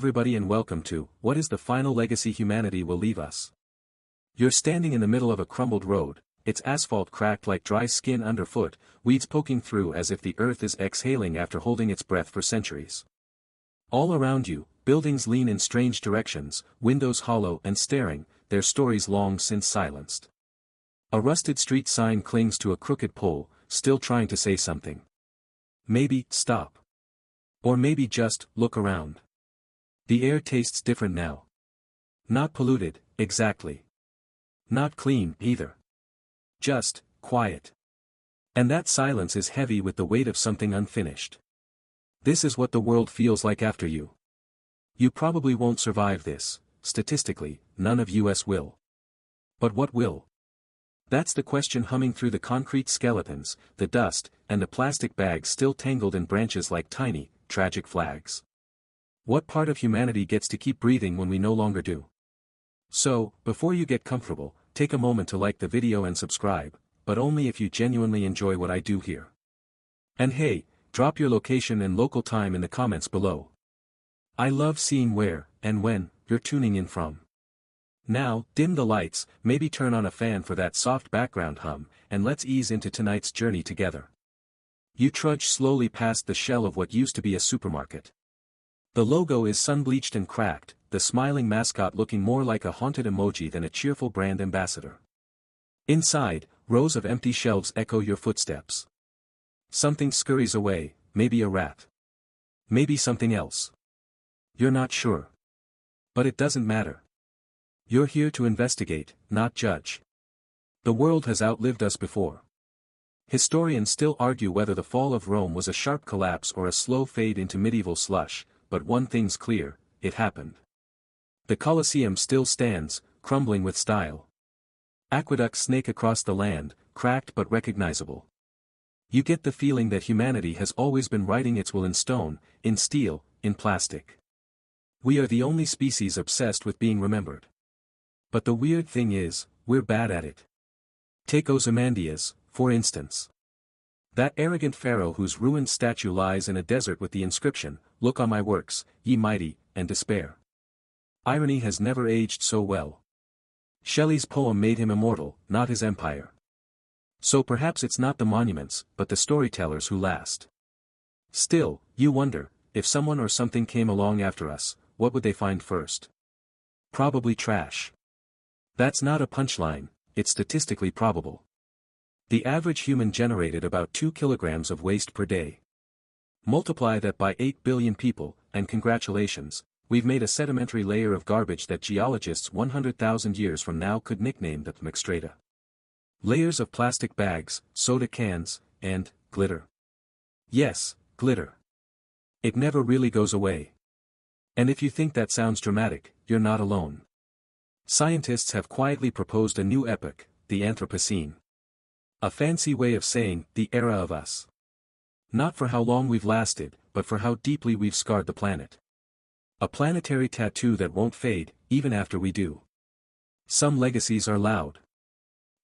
Everybody, and welcome to What is the Final Legacy Humanity Will Leave Us? You're standing in the middle of a crumbled road, its asphalt cracked like dry skin underfoot, weeds poking through as if the earth is exhaling after holding its breath for centuries. All around you, buildings lean in strange directions, windows hollow and staring, their stories long since silenced. A rusted street sign clings to a crooked pole, still trying to say something. Maybe, stop. Or maybe just, look around. The air tastes different now. Not polluted, exactly. Not clean, either. Just, quiet. And that silence is heavy with the weight of something unfinished. This is what the world feels like after you. You probably won't survive this, statistically, none of us will. But what will? That's the question humming through the concrete skeletons, the dust, and the plastic bags still tangled in branches like tiny, tragic flags. What part of humanity gets to keep breathing when we no longer do? So, before you get comfortable, take a moment to like the video and subscribe, but only if you genuinely enjoy what I do here. And hey, drop your location and local time in the comments below. I love seeing where, and when, you're tuning in from. Now, dim the lights, maybe turn on a fan for that soft background hum, and let's ease into tonight's journey together. You trudge slowly past the shell of what used to be a supermarket. The logo is sun-bleached and cracked, the smiling mascot looking more like a haunted emoji than a cheerful brand ambassador. Inside, rows of empty shelves echo your footsteps. Something scurries away, maybe a rat. Maybe something else. You're not sure. But it doesn't matter. You're here to investigate, not judge. The world has outlived us before. Historians still argue whether the fall of Rome was a sharp collapse or a slow fade into medieval slush, but one thing's clear, it happened. The Colosseum still stands, crumbling with style. Aqueducts snake across the land, cracked but recognizable. You get the feeling that humanity has always been writing its will in stone, in steel, in plastic. We are the only species obsessed with being remembered. But the weird thing is, we're bad at it. Take Ozymandias, for instance. That arrogant pharaoh whose ruined statue lies in a desert with the inscription, "Look on my works, ye mighty," and despair. Irony has never aged so well. Shelley's poem made him immortal, not his empire. So perhaps it's not the monuments, but the storytellers who last. Still, you wonder, if someone or something came along after us, what would they find first? Probably trash. That's not a punchline, it's statistically probable. The average human generated about 2 kilograms of waste per day. Multiply that by 8 billion people, and congratulations, we've made a sedimentary layer of garbage that geologists 100,000 years from now could nickname the McStrata. Layers of plastic bags, soda cans, and glitter. Yes, glitter. It never really goes away. And if you think that sounds dramatic, you're not alone. Scientists have quietly proposed a new epoch, the Anthropocene. A fancy way of saying, the era of us. Not for how long we've lasted, but for how deeply we've scarred the planet. A planetary tattoo that won't fade, even after we do. Some legacies are loud.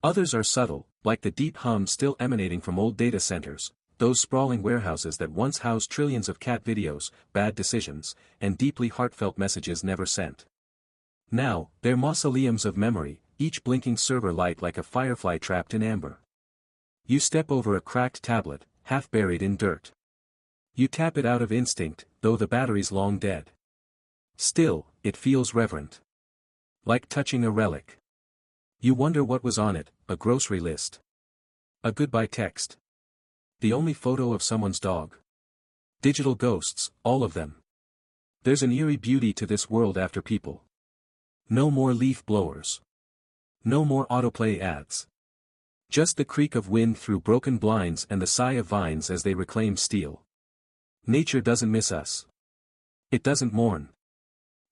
Others are subtle, like the deep hum still emanating from old data centers, those sprawling warehouses that once housed trillions of cat videos, bad decisions, and deeply heartfelt messages never sent. Now, they're mausoleums of memory, each blinking server light like a firefly trapped in amber. You step over a cracked tablet, half buried in dirt. You tap it out of instinct, though the battery's long dead. Still, it feels reverent. Like touching a relic. You wonder what was on it, a grocery list. A goodbye text. The only photo of someone's dog. Digital ghosts, all of them. There's an eerie beauty to this world after people. No more leaf blowers. No more autoplay ads. Just the creak of wind through broken blinds and the sigh of vines as they reclaim steel. Nature doesn't miss us. It doesn't mourn.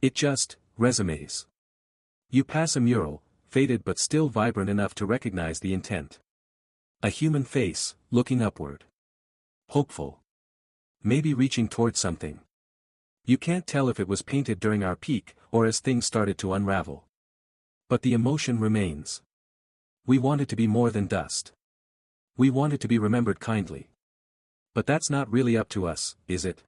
It just, resumes. You pass a mural, faded but still vibrant enough to recognize the intent. A human face, looking upward. Hopeful. Maybe reaching toward something. You can't tell if it was painted during our peak, or as things started to unravel. But the emotion remains. We want it to be more than dust. We want it to be remembered kindly. But that's not really up to us, is it?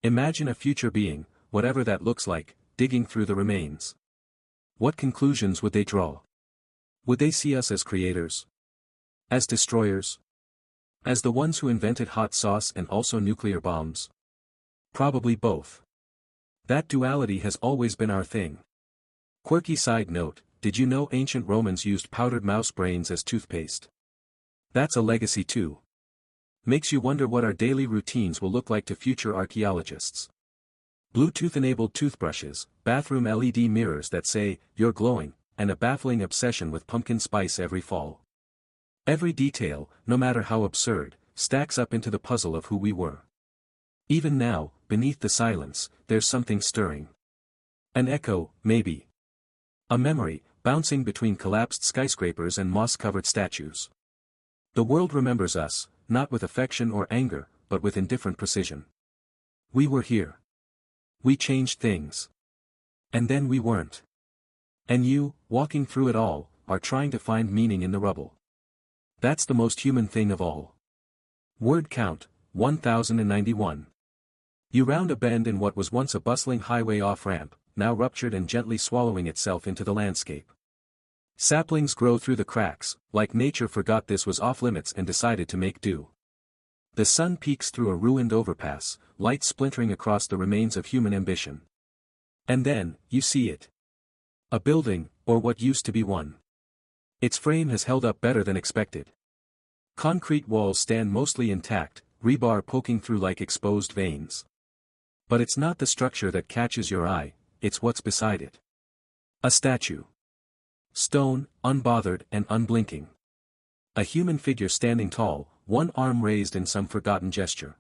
Imagine a future being, whatever that looks like, digging through the remains. What conclusions would they draw? Would they see us as creators? As destroyers? As the ones who invented hot sauce and also nuclear bombs? Probably both. That duality has always been our thing. Quirky side note, did you know ancient Romans used powdered mouse brains as toothpaste? That's a legacy too. Makes you wonder what our daily routines will look like to future archaeologists. Bluetooth-enabled toothbrushes, bathroom LED mirrors that say, "You're glowing," and a baffling obsession with pumpkin spice every fall. Every detail, no matter how absurd, stacks up into the puzzle of who we were. Even now, beneath the silence, there's something stirring. An echo, maybe. A memory, bouncing between collapsed skyscrapers and moss-covered statues. The world remembers us, not with affection or anger, but with indifferent precision. We were here. We changed things. And then we weren't. And you, walking through it all, are trying to find meaning in the rubble. That's the most human thing of all. Word count, 1091. You round a bend in what was once a bustling highway off-ramp, now ruptured and gently swallowing itself into the landscape. Saplings grow through the cracks, like nature forgot this was off-limits and decided to make do. The sun peeks through a ruined overpass, light splintering across the remains of human ambition. And then, you see it. A building, or what used to be one. Its frame has held up better than expected. Concrete walls stand mostly intact, rebar poking through like exposed veins. But it's not the structure that catches your eye, it's what's beside it. A statue. Stone, unbothered and unblinking. A human figure standing tall, one arm raised in some forgotten gesture.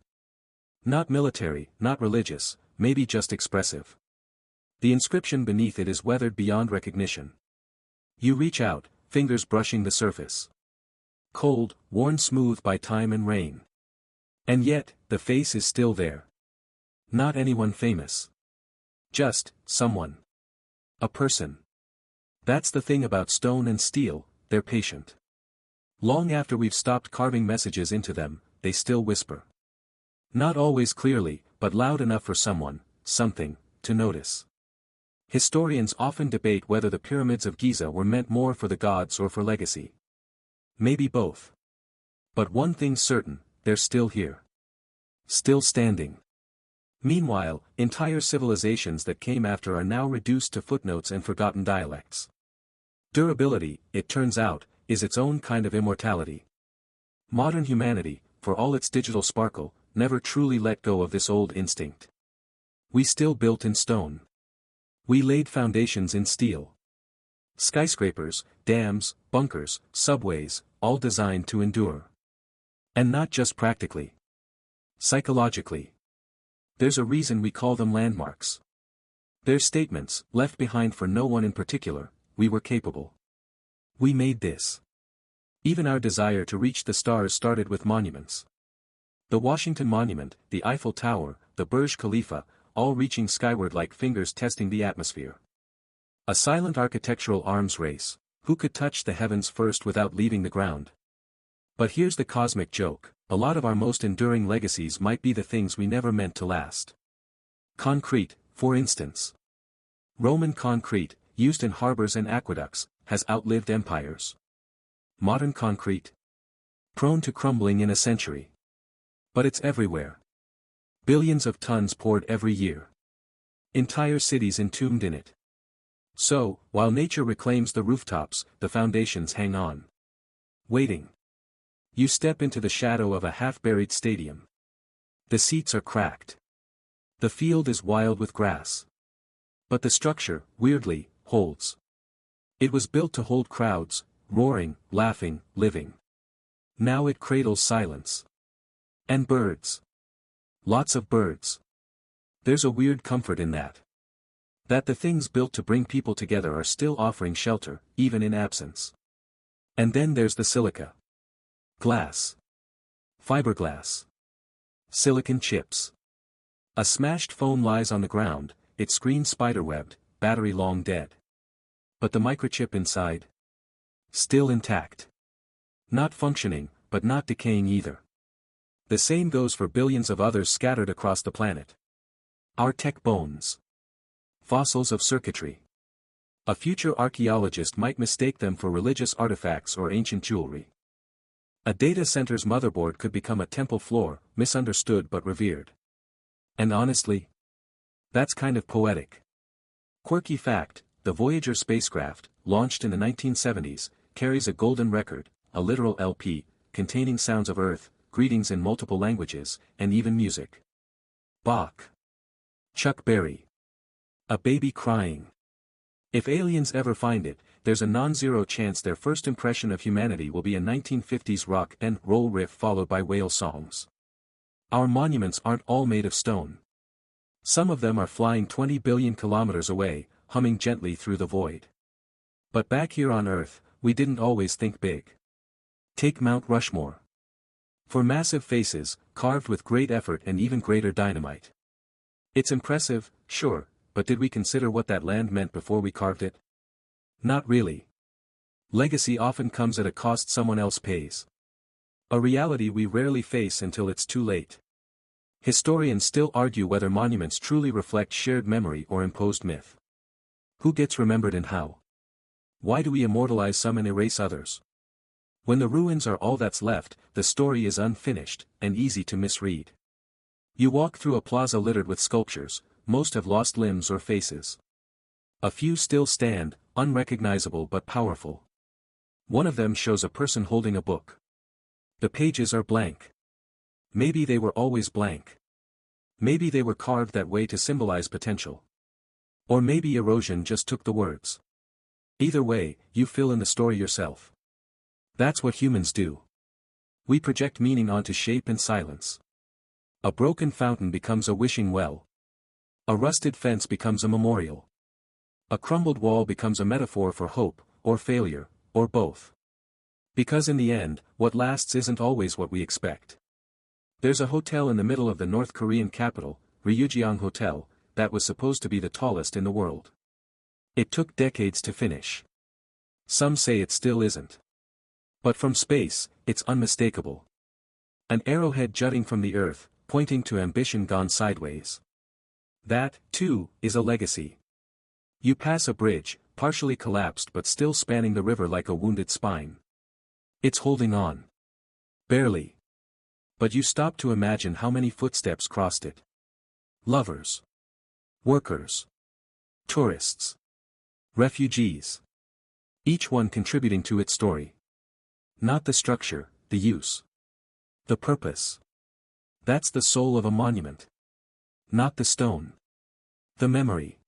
Not military, not religious, maybe just expressive. The inscription beneath it is weathered beyond recognition. You reach out, fingers brushing the surface. Cold, worn smooth by time and rain. And yet, the face is still there. Not anyone famous. Just, someone. A person. That's the thing about stone and steel, they're patient. Long after we've stopped carving messages into them, they still whisper. Not always clearly, but loud enough for someone, something, to notice. Historians often debate whether the pyramids of Giza were meant more for the gods or for legacy. Maybe both. But one thing's certain, they're still here. Still standing. Meanwhile, entire civilizations that came after are now reduced to footnotes and forgotten dialects. Durability, it turns out, is its own kind of immortality. Modern humanity, for all its digital sparkle, never truly let go of this old instinct. We still built in stone. We laid foundations in steel. Skyscrapers, dams, bunkers, subways, all designed to endure. And not just practically. Psychologically. There's a reason we call them landmarks. They're statements, left behind for no one in particular, we were capable. We made this. Even our desire to reach the stars started with monuments. The Washington Monument, the Eiffel Tower, the Burj Khalifa, all reaching skyward like fingers testing the atmosphere. A silent architectural arms race, who could touch the heavens first without leaving the ground? But here's the cosmic joke, a lot of our most enduring legacies might be the things we never meant to last. Concrete, for instance. Roman concrete, used in harbors and aqueducts, has outlived empires. Modern concrete? Prone to crumbling in a century. But it's everywhere. Billions of tons poured every year. Entire cities entombed in it. So, while nature reclaims the rooftops, the foundations hang on. Waiting. You step into the shadow of a half-buried stadium. The seats are cracked. The field is wild with grass. But the structure, weirdly, holds. It was built to hold crowds, roaring, laughing, living. Now it cradles silence. And birds. Lots of birds. There's a weird comfort in that. That the things built to bring people together are still offering shelter, even in absence. And then there's the silica. Glass. Fiberglass. Silicon chips. A smashed phone lies on the ground, its screen spiderwebbed, battery long dead. But the microchip inside? Still intact. Not functioning, but not decaying either. The same goes for billions of others scattered across the planet. Our tech bones. Fossils of circuitry. A future archaeologist might mistake them for religious artifacts or ancient jewelry. A data center's motherboard could become a temple floor, misunderstood but revered. And honestly, that's kind of poetic. Quirky fact, the Voyager spacecraft, launched in the 1970s, carries a golden record, a literal LP, containing sounds of Earth, greetings in multiple languages, and even music. Bach. Chuck Berry. A baby crying. If aliens ever find it, there's a non-zero chance their first impression of humanity will be a 1950s rock and roll riff followed by whale songs. Our monuments aren't all made of stone. Some of them are flying 20 billion kilometers away, humming gently through the void. But back here on Earth, we didn't always think big. Take Mount Rushmore. For massive faces, carved with great effort and even greater dynamite. It's impressive, sure, but did we consider what that land meant before we carved it? Not really. Legacy often comes at a cost someone else pays. A reality we rarely face until it's too late. Historians still argue whether monuments truly reflect shared memory or imposed myth. Who gets remembered and how? Why do we immortalize some and erase others? When the ruins are all that's left, the story is unfinished, and easy to misread. You walk through a plaza littered with sculptures, most have lost limbs or faces. A few still stand, unrecognizable but powerful. One of them shows a person holding a book. The pages are blank. Maybe they were always blank. Maybe they were carved that way to symbolize potential. Or maybe erosion just took the words. Either way, you fill in the story yourself. That's what humans do. We project meaning onto shape and silence. A broken fountain becomes a wishing well. A rusted fence becomes a memorial. A crumbled wall becomes a metaphor for hope, or failure, or both. Because in the end, what lasts isn't always what we expect. There's a hotel in the middle of the North Korean capital, Ryugyong Hotel, that was supposed to be the tallest in the world. It took decades to finish. Some say it still isn't. But from space, it's unmistakable. An arrowhead jutting from the earth, pointing to ambition gone sideways. That, too, is a legacy. You pass a bridge, partially collapsed but still spanning the river like a wounded spine. It's holding on. Barely. But you stop to imagine how many footsteps crossed it. Lovers. Workers. Tourists. Refugees. Each one contributing to its story. Not the structure, the use. The purpose. That's the soul of a monument. Not the stone. The memory.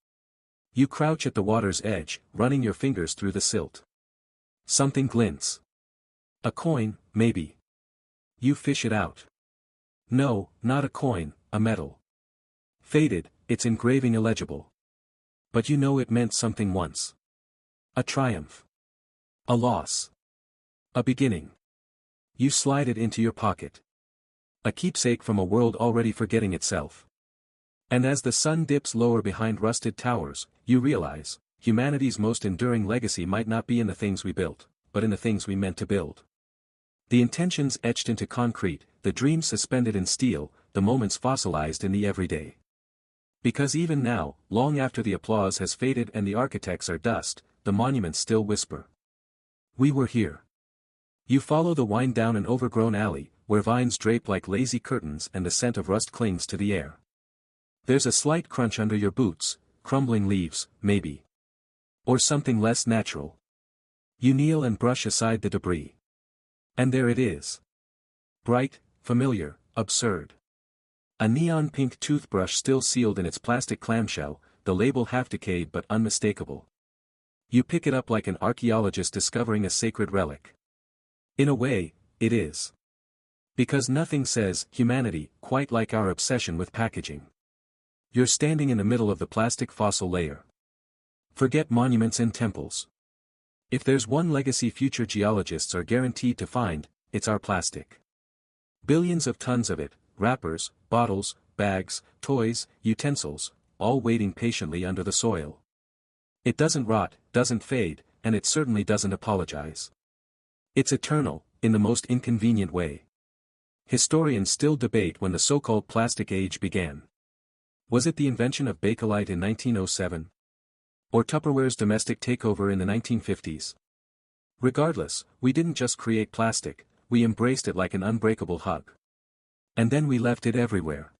You crouch at the water's edge, running your fingers through the silt. Something glints. A coin, maybe. You fish it out. No, not a coin, a medal. Faded, its engraving illegible. But you know it meant something once. A triumph. A loss. A beginning. You slide it into your pocket. A keepsake from a world already forgetting itself. And as the sun dips lower behind rusted towers, you realize, humanity's most enduring legacy might not be in the things we built, but in the things we meant to build. The intentions etched into concrete, the dreams suspended in steel, the moments fossilized in the everyday. Because even now, long after the applause has faded and the architects are dust, the monuments still whisper. We were here. You follow the wind down an overgrown alley, where vines drape like lazy curtains and the scent of rust clings to the air. There's a slight crunch under your boots, crumbling leaves, maybe. Or something less natural. You kneel and brush aside the debris. And there it is. Bright, familiar, absurd. A neon pink toothbrush still sealed in its plastic clamshell, the label half decayed but unmistakable. You pick it up like an archaeologist discovering a sacred relic. In a way, it is. Because nothing says humanity quite like our obsession with packaging. You're standing in the middle of the plastic fossil layer. Forget monuments and temples. If there's one legacy future geologists are guaranteed to find, it's our plastic. Billions of tons of it, wrappers, bottles, bags, toys, utensils, all waiting patiently under the soil. It doesn't rot, doesn't fade, and it certainly doesn't apologize. It's eternal, in the most inconvenient way. Historians still debate when the so-called plastic age began. Was it the invention of Bakelite in 1907? Or Tupperware's domestic takeover in the 1950s? Regardless, we didn't just create plastic, we embraced it like an unbreakable hug. And then we left it everywhere.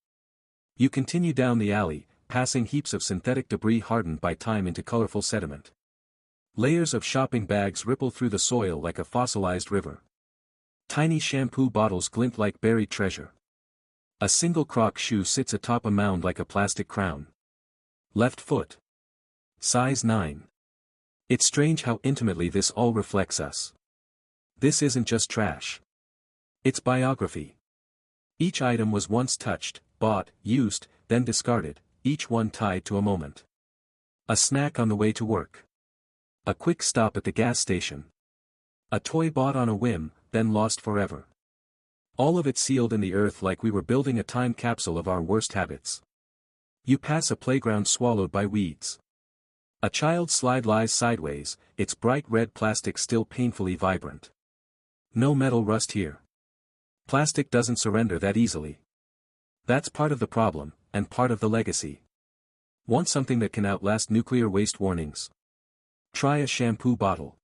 You continue down the alley, passing heaps of synthetic debris hardened by time into colorful sediment. Layers of shopping bags ripple through the soil like a fossilized river. Tiny shampoo bottles glint like buried treasure. A single Croc shoe sits atop a mound like a plastic crown. Left foot. Size 9. It's strange how intimately this all reflects us. This isn't just trash. It's biography. Each item was once touched, bought, used, then discarded, each one tied to a moment. A snack on the way to work. A quick stop at the gas station. A toy bought on a whim, then lost forever. All of it sealed in the earth like we were building a time capsule of our worst habits. You pass a playground swallowed by weeds. A child's slide lies sideways, its bright red plastic still painfully vibrant. No metal rust here. Plastic doesn't surrender that easily. That's part of the problem, and part of the legacy. Want something that can outlast nuclear waste warnings? Try a shampoo bottle.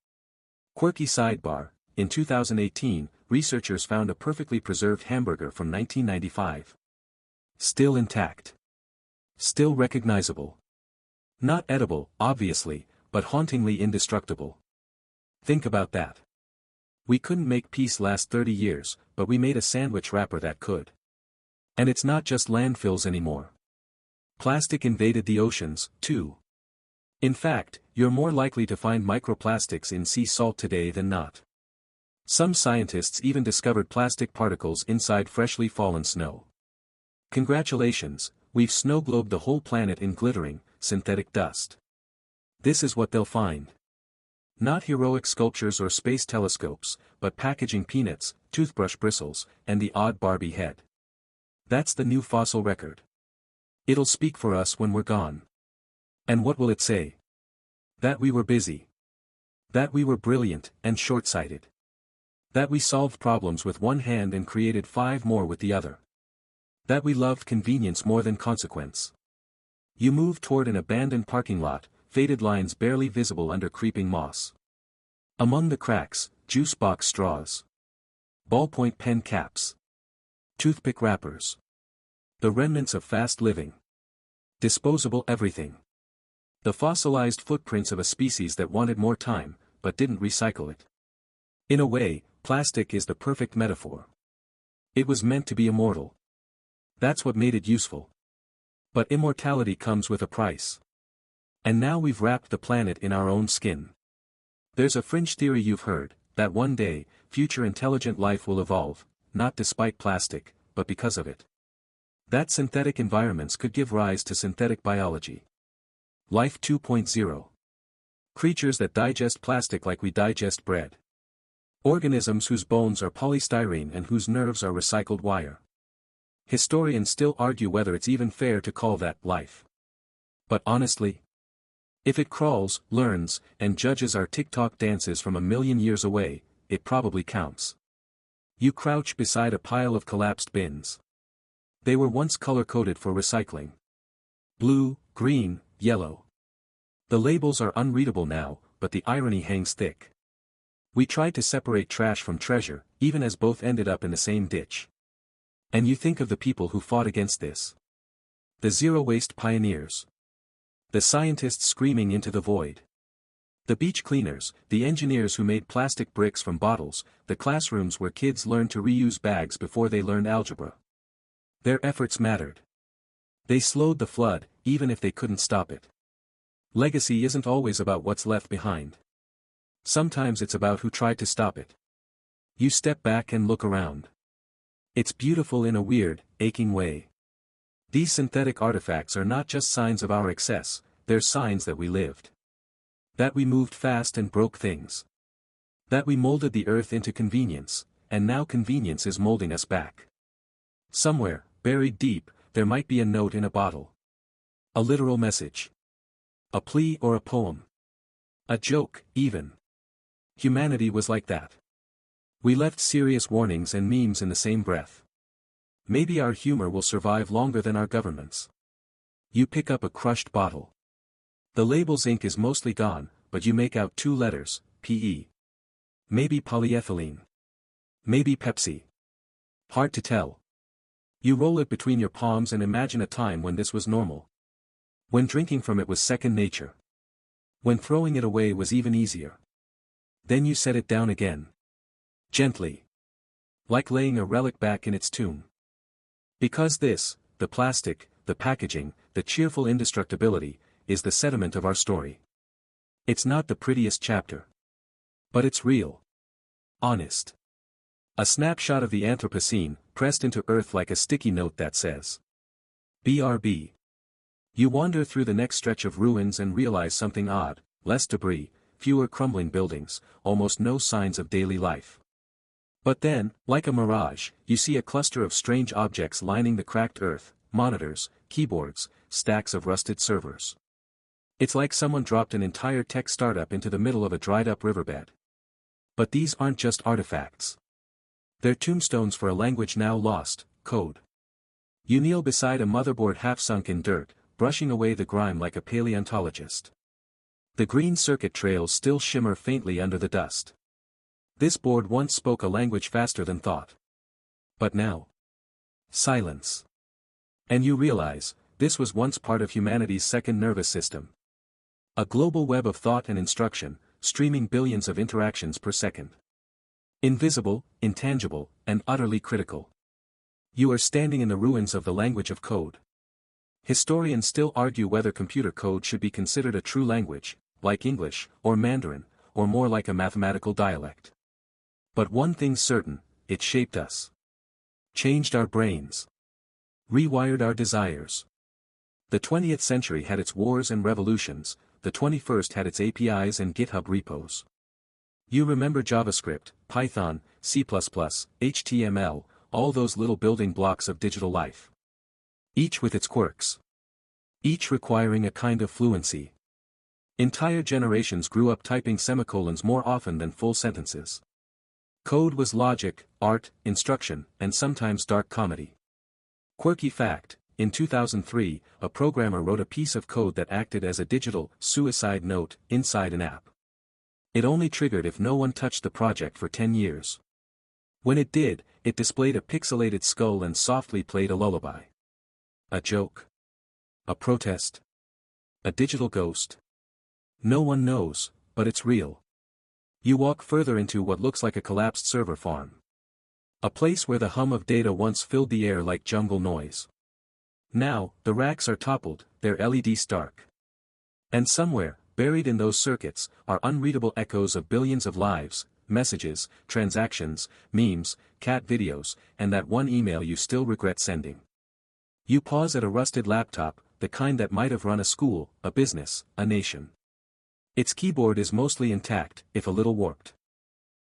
Quirky sidebar: in 2018, researchers found a perfectly preserved hamburger from 1995. Still intact. Still recognizable. Not edible, obviously, but hauntingly indestructible. Think about that. We couldn't make peace last 30 years, but we made a sandwich wrapper that could. And it's not just landfills anymore. Plastic invaded the oceans, too. In fact, you're more likely to find microplastics in sea salt today than not. Some scientists even discovered plastic particles inside freshly fallen snow. Congratulations, we've snow-globed the whole planet in glittering, synthetic dust. This is what they'll find. Not heroic sculptures or space telescopes, but packaging peanuts, toothbrush bristles, and the odd Barbie head. That's the new fossil record. It'll speak for us when we're gone. And what will it say? That we were busy. That we were brilliant and short-sighted. That we solved problems with one hand and created 5 more with the other. That we loved convenience more than consequence. You move toward an abandoned parking lot, faded lines barely visible under creeping moss. Among the cracks, juice box straws. Ballpoint pen caps. Toothpick wrappers. The remnants of fast living. Disposable everything. The fossilized footprints of a species that wanted more time, but didn't recycle it. In a way, plastic is the perfect metaphor. It was meant to be immortal. That's what made it useful. But immortality comes with a price. And now we've wrapped the planet in our own skin. There's a fringe theory you've heard, that one day, future intelligent life will evolve, not despite plastic, but because of it. That synthetic environments could give rise to synthetic biology. Life 2.0. Creatures that digest plastic like we digest bread. Organisms whose bones are polystyrene and whose nerves are recycled wire. Historians still argue whether it's even fair to call that life. But honestly, if it crawls, learns, and judges our TikTok dances from a million years away, it probably counts. You crouch beside a pile of collapsed bins. They were once color-coded for recycling. Blue, green, yellow. The labels are unreadable now, but the irony hangs thick. We tried to separate trash from treasure, even as both ended up in the same ditch. And you think of the people who fought against this. The zero-waste pioneers. The scientists screaming into the void. The beach cleaners, the engineers who made plastic bricks from bottles, the classrooms where kids learned to reuse bags before they learned algebra. Their efforts mattered. They slowed the flood, even if they couldn't stop it. Legacy isn't always about what's left behind. Sometimes it's about who tried to stop it. You step back and look around. It's beautiful in a weird, aching way. These synthetic artifacts are not just signs of our excess, they're signs that we lived. That we moved fast and broke things. That we molded the earth into convenience, and now convenience is molding us back. Somewhere, buried deep, there might be a note in a bottle. A literal message. A plea or a poem. A joke, even. Humanity was like that. We left serious warnings and memes in the same breath. Maybe our humor will survive longer than our governments. You pick up a crushed bottle. The label's ink is mostly gone, but you make out 2 letters, PE. Maybe polyethylene. Maybe Pepsi. Hard to tell. You roll it between your palms and imagine a time when this was normal. When drinking from it was second nature. When throwing it away was even easier. Then you set it down again. Gently. Like laying a relic back in its tomb. Because this, the plastic, the packaging, the cheerful indestructibility, is the sediment of our story. It's not the prettiest chapter. But it's real. Honest. A snapshot of the Anthropocene, pressed into earth like a sticky note that says, BRB. You wander through the next stretch of ruins and realize something odd: less debris, fewer crumbling buildings, almost no signs of daily life. But then, like a mirage, you see a cluster of strange objects lining the cracked earth: monitors, keyboards, stacks of rusted servers. It's like someone dropped an entire tech startup into the middle of a dried-up riverbed. But these aren't just artifacts. They're tombstones for a language now lost: code. You kneel beside a motherboard half sunk in dirt, brushing away the grime like a paleontologist. The green circuit trails still shimmer faintly under the dust. This board once spoke a language faster than thought. But now, silence. And you realize, this was once part of humanity's second nervous system. A global web of thought and instruction, streaming billions of interactions per second. Invisible, intangible, and utterly critical. You are standing in the ruins of the language of code. Historians still argue whether computer code should be considered a true language, like English, or Mandarin, or more like a mathematical dialect. But one thing's certain: it shaped us. Changed our brains. Rewired our desires. The 20th century had its wars and revolutions, the 21st had its APIs and GitHub repos. You remember JavaScript, Python, C++, HTML, all those little building blocks of digital life. Each with its quirks. Each requiring a kind of fluency. Entire generations grew up typing semicolons more often than full sentences. Code was logic, art, instruction, and sometimes dark comedy. Quirky fact: in 2003, a programmer wrote a piece of code that acted as a digital suicide note inside an app. It only triggered if no one touched the project for 10 years. When it did, it displayed a pixelated skull and softly played a lullaby. A joke? A protest? A digital ghost? No one knows, but it's real. You walk further into what looks like a collapsed server farm. A place where the hum of data once filled the air like jungle noise. Now, the racks are toppled, their LEDs stark. And somewhere, buried in those circuits, are unreadable echoes of billions of lives, messages, transactions, memes, cat videos, and that one email you still regret sending. You pause at a rusted laptop, the kind that might have run a school, a business, a nation. Its keyboard is mostly intact, if a little warped.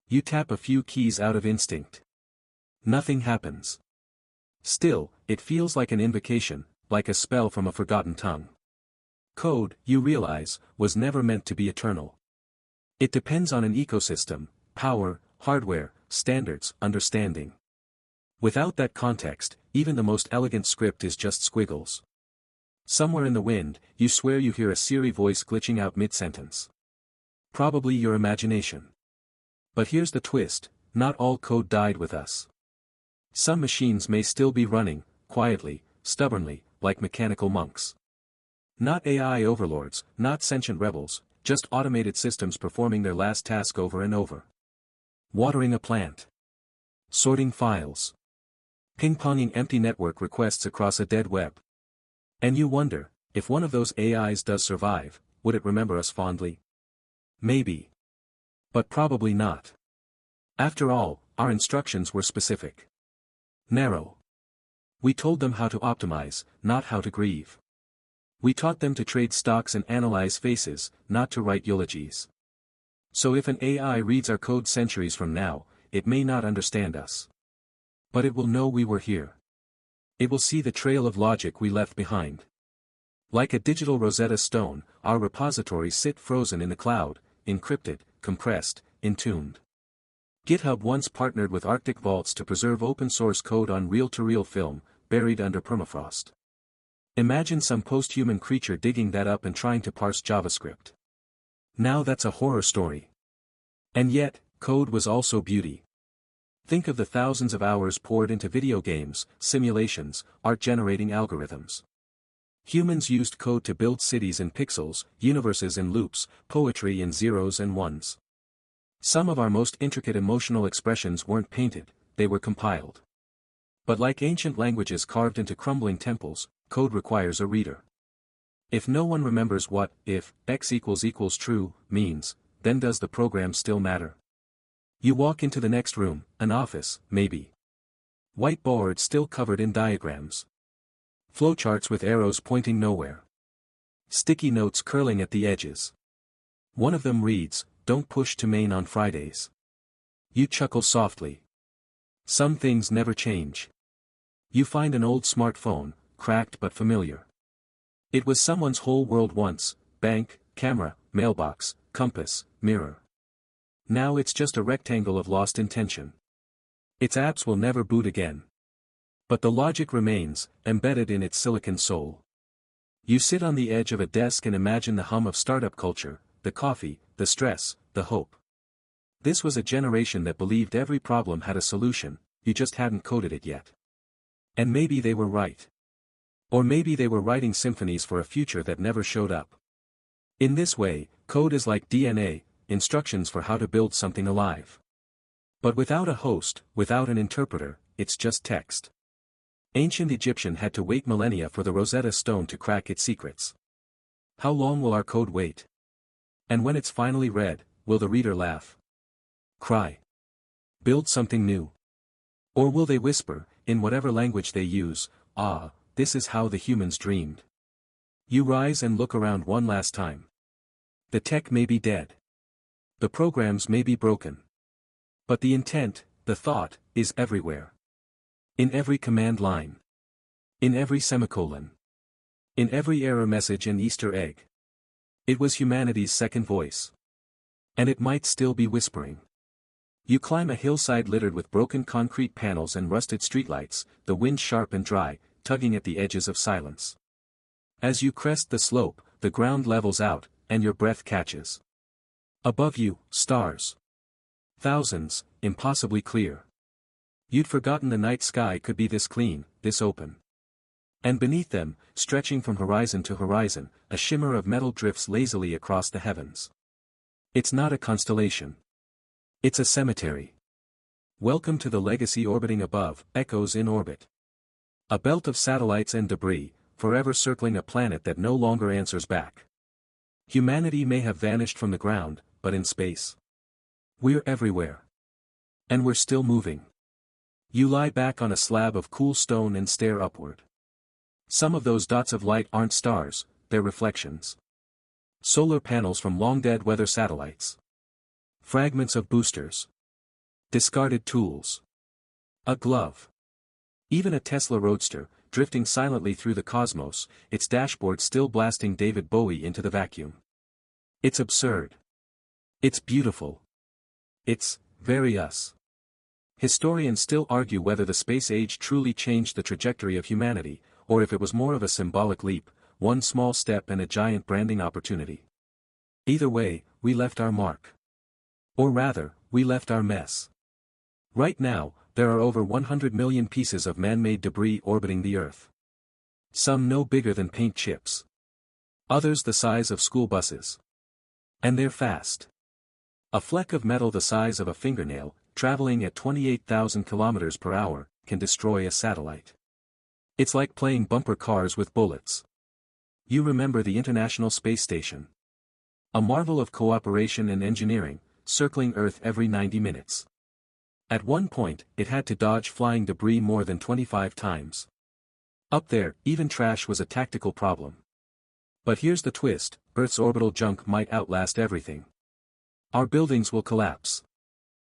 You tap a few keys out of instinct. Nothing happens. Still, it feels like an invocation, like a spell from a forgotten tongue. Code, you realize, was never meant to be eternal. It depends on an ecosystem: power, hardware, standards, understanding. Without that context, even the most elegant script is just squiggles. Somewhere in the wind, you swear you hear a Siri voice glitching out mid-sentence. Probably your imagination. But here's the twist: not all code died with us. Some machines may still be running, quietly, stubbornly, like mechanical monks. Not AI overlords, not sentient rebels, just automated systems performing their last task over and over. Watering a plant. Sorting files. Ping-ponging empty network requests across a dead web. And you wonder, if one of those AIs does survive, would it remember us fondly? Maybe. But probably not. After all, our instructions were specific. Narrow. We told them how to optimize, not how to grieve. We taught them to trade stocks and analyze faces, not to write eulogies. So if an AI reads our code centuries from now, it may not understand us. But it will know we were here. It will see the trail of logic we left behind. Like a digital Rosetta Stone, our repositories sit frozen in the cloud, encrypted, compressed, intuned. GitHub once partnered with Arctic vaults to preserve open-source code on reel-to-reel film, buried under permafrost. Imagine some post-human creature digging that up and trying to parse JavaScript. Now that's a horror story. And yet, code was also beauty. Think of the thousands of hours poured into video games, simulations, art-generating algorithms. Humans used code to build cities in pixels, universes in loops, poetry in zeros and ones. Some of our most intricate emotional expressions weren't painted, they were compiled. But like ancient languages carved into crumbling temples, code requires a reader. If no one remembers what, if, x equals true, means, then does the program still matter? You walk into the next room, an office, maybe. Whiteboard still covered in diagrams. Flowcharts with arrows pointing nowhere. Sticky notes curling at the edges. One of them reads, "Don't push to main on Fridays." You chuckle softly. Some things never change. You find an old smartphone, cracked but familiar. It was someone's whole world once: bank, camera, mailbox, compass, mirror. Now it's just a rectangle of lost intention. Its apps will never boot again. But the logic remains, embedded in its silicon soul. You sit on the edge of a desk and imagine the hum of startup culture, the coffee, the stress, the hope. This was a generation that believed every problem had a solution, you just hadn't coded it yet. And maybe they were right. Or maybe they were writing symphonies for a future that never showed up. In this way, code is like DNA, instructions for how to build something alive. But without a host, without an interpreter, it's just text. Ancient Egyptian had to wait millennia for the Rosetta Stone to crack its secrets. How long will our code wait? And when it's finally read, will the reader laugh? Cry? Build something new? Or will they whisper, in whatever language they use, "Ah, this is how the humans dreamed"? You rise and look around one last time. The tech may be dead. The programs may be broken. But the intent, the thought, is everywhere. In every command line. In every semicolon. In every error message and Easter egg. It was humanity's second voice. And it might still be whispering. You climb a hillside littered with broken concrete panels and rusted streetlights, the wind sharp and dry, tugging at the edges of silence. As you crest the slope, the ground levels out, and your breath catches. Above you, stars. Thousands, impossibly clear. You'd forgotten the night sky could be this clean, this open. And beneath them, stretching from horizon to horizon, a shimmer of metal drifts lazily across the heavens. It's not a constellation. It's a cemetery. Welcome to the legacy orbiting above, echoes in orbit. A belt of satellites and debris, forever circling a planet that no longer answers back. Humanity may have vanished from the ground, but in space. We're everywhere. And we're still moving. You lie back on a slab of cool stone and stare upward. Some of those dots of light aren't stars, they're reflections. Solar panels from long-dead weather satellites. Fragments of boosters. Discarded tools. A glove. Even a Tesla Roadster, drifting silently through the cosmos, its dashboard still blasting David Bowie into the vacuum. It's absurd. It's beautiful. It's very us. Historians still argue whether the space age truly changed the trajectory of humanity, or if it was more of a symbolic leap, one small step and a giant branding opportunity. Either way, we left our mark. Or rather, we left our mess. Right now, there are over 100 million pieces of man-made debris orbiting the Earth. Some no bigger than paint chips. Others the size of school buses. And they're fast. A fleck of metal the size of a fingernail, traveling at 28,000 kilometers per hour, can destroy a satellite. It's like playing bumper cars with bullets. You remember the International Space Station. A marvel of cooperation and engineering, circling Earth every 90 minutes. At one point, it had to dodge flying debris more than 25 times. Up there, even trash was a tactical problem. But here's the twist, Earth's orbital junk might outlast everything. Our buildings will collapse.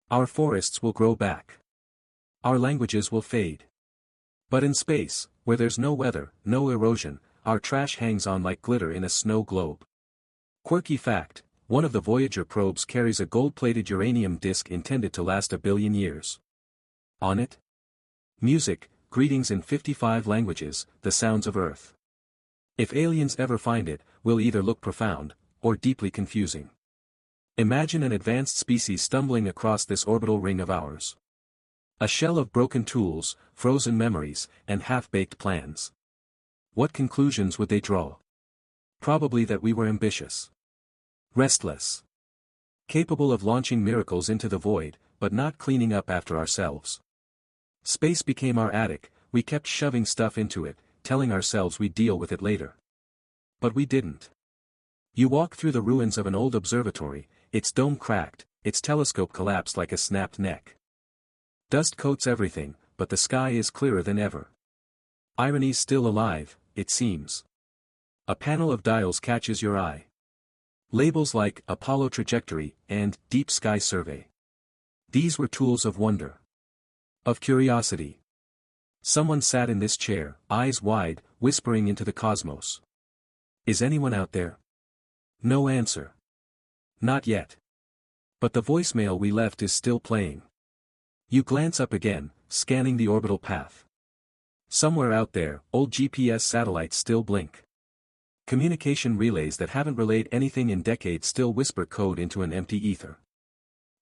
Our forests will grow back. Our languages will fade. But in space, where there's no weather, no erosion, our trash hangs on like glitter in a snow globe. Quirky fact, one of the Voyager probes carries a gold-plated uranium disk intended to last 1 billion years. On it? Music, greetings in 55 languages, the sounds of Earth. If aliens ever find it, we'll either look profound, or deeply confusing. Imagine an advanced species stumbling across this orbital ring of ours. A shell of broken tools, frozen memories, and half-baked plans. What conclusions would they draw? Probably that we were ambitious. Restless. Capable of launching miracles into the void, but not cleaning up after ourselves. Space became our attic, we kept shoving stuff into it, telling ourselves we'd deal with it later. But we didn't. You walk through the ruins of an old observatory, its dome cracked, its telescope collapsed like a snapped neck. Dust coats everything, but the sky is clearer than ever. Irony's still alive, it seems. A panel of dials catches your eye. Labels like Apollo Trajectory and Deep Sky Survey. These were tools of wonder. Of curiosity. Someone sat in this chair, eyes wide, whispering into the cosmos. Is anyone out there? No answer. Not yet. But the voicemail we left is still playing. You glance up again, scanning the orbital path. Somewhere out there, old GPS satellites still blink. Communication relays that haven't relayed anything in decades still whisper code into an empty ether.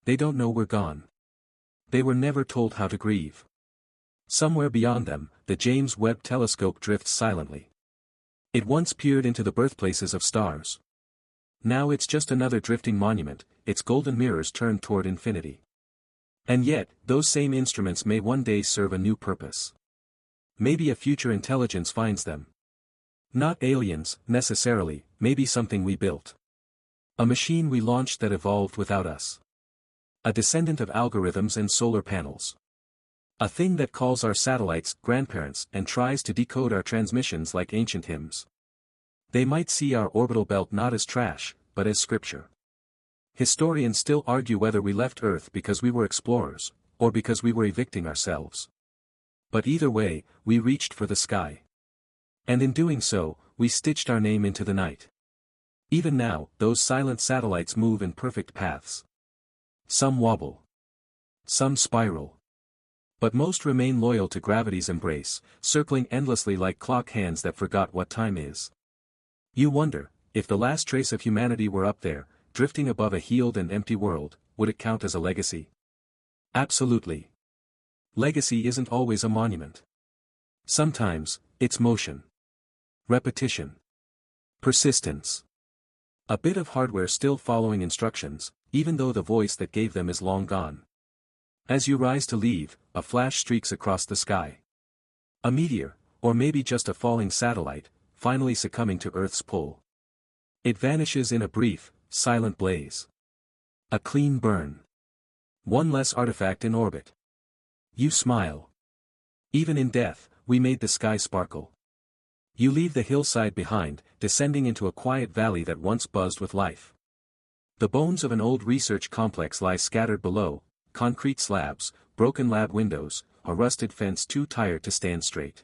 They don't know we're gone. They were never told how to grieve. Somewhere beyond them, the James Webb Telescope drifts silently. It once peered into the birthplaces of stars. Now it's just another drifting monument, its golden mirrors turned toward infinity. And yet, those same instruments may one day serve a new purpose. Maybe a future intelligence finds them. Not aliens, necessarily, maybe something we built. A machine we launched that evolved without us. A descendant of algorithms and solar panels. A thing that calls our satellites grandparents and tries to decode our transmissions like ancient hymns. They might see our orbital belt not as trash, but as scripture. Historians still argue whether we left Earth because we were explorers, or because we were evicting ourselves. But either way, we reached for the sky. And in doing so, we stitched our name into the night. Even now, those silent satellites move in perfect paths. Some wobble. Some spiral. But most remain loyal to gravity's embrace, circling endlessly like clock hands that forgot what time is. You wonder, if the last trace of humanity were up there, drifting above a healed and empty world, would it count as a legacy? Absolutely. Legacy isn't always a monument. Sometimes, it's motion. Repetition. Persistence. A bit of hardware still following instructions, even though the voice that gave them is long gone. As you rise to leave, a flash streaks across the sky. A meteor, or maybe just a falling satellite, finally succumbing to Earth's pull. It vanishes in a brief, silent blaze. A clean burn. One less artifact in orbit. You smile. Even in death, we made the sky sparkle. You leave the hillside behind, descending into a quiet valley that once buzzed with life. The bones of an old research complex lie scattered below, concrete slabs, broken lab windows, a rusted fence too tired to stand straight.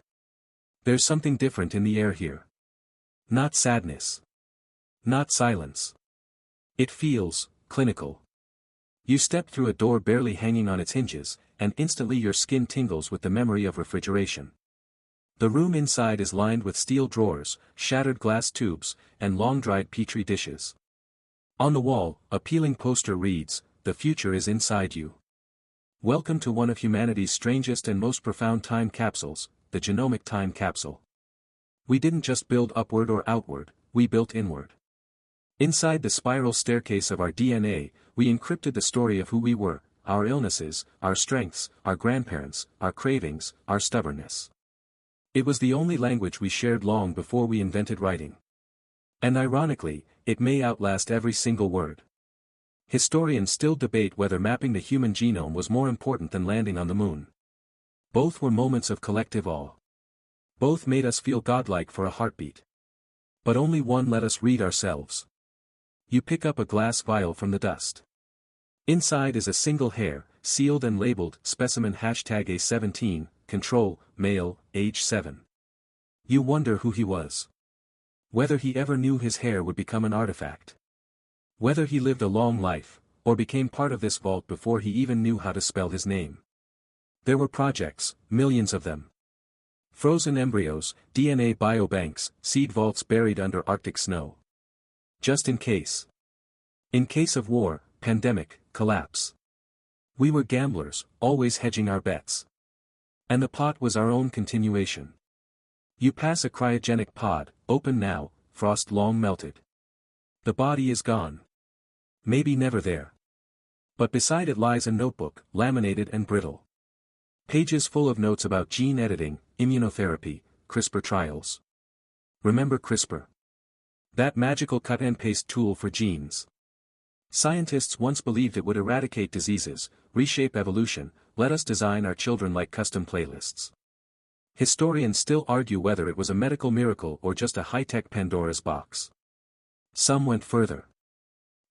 There's something different in the air here. Not sadness. Not silence. It feels clinical. You step through a door barely hanging on its hinges, and instantly your skin tingles with the memory of refrigeration. The room inside is lined with steel drawers, shattered glass tubes, and long-dried petri dishes. On the wall, a peeling poster reads, "The future is inside you. Welcome to one of humanity's strangest and most profound time capsules, the genomic time capsule." We didn't just build upward or outward, we built inward. Inside the spiral staircase of our DNA, we encrypted the story of who we were, our illnesses, our strengths, our grandparents, our cravings, our stubbornness. It was the only language we shared long before we invented writing. And ironically, it may outlast every single word. Historians still debate whether mapping the human genome was more important than landing on the moon. Both were moments of collective awe. Both made us feel godlike for a heartbeat. But only one let us read ourselves. You pick up a glass vial from the dust. Inside is a single hair, sealed and labeled specimen #A17, control, male, age 7. You wonder who he was. Whether he ever knew his hair would become an artifact. Whether he lived a long life, or became part of this vault before he even knew how to spell his name. There were projects, millions of them. Frozen embryos, DNA biobanks, seed vaults buried under Arctic snow. Just in case. In case of war, pandemic, collapse. We were gamblers, always hedging our bets. And the pot was our own continuation. You pass a cryogenic pod, open now, frost long melted. The body is gone. Maybe never there. But beside it lies a notebook, laminated and brittle. Pages full of notes about gene editing, immunotherapy, CRISPR trials. Remember CRISPR? That magical cut-and-paste tool for genes. Scientists once believed it would eradicate diseases, reshape evolution, let us design our children like custom playlists. Historians still argue whether it was a medical miracle or just a high-tech Pandora's box. Some went further.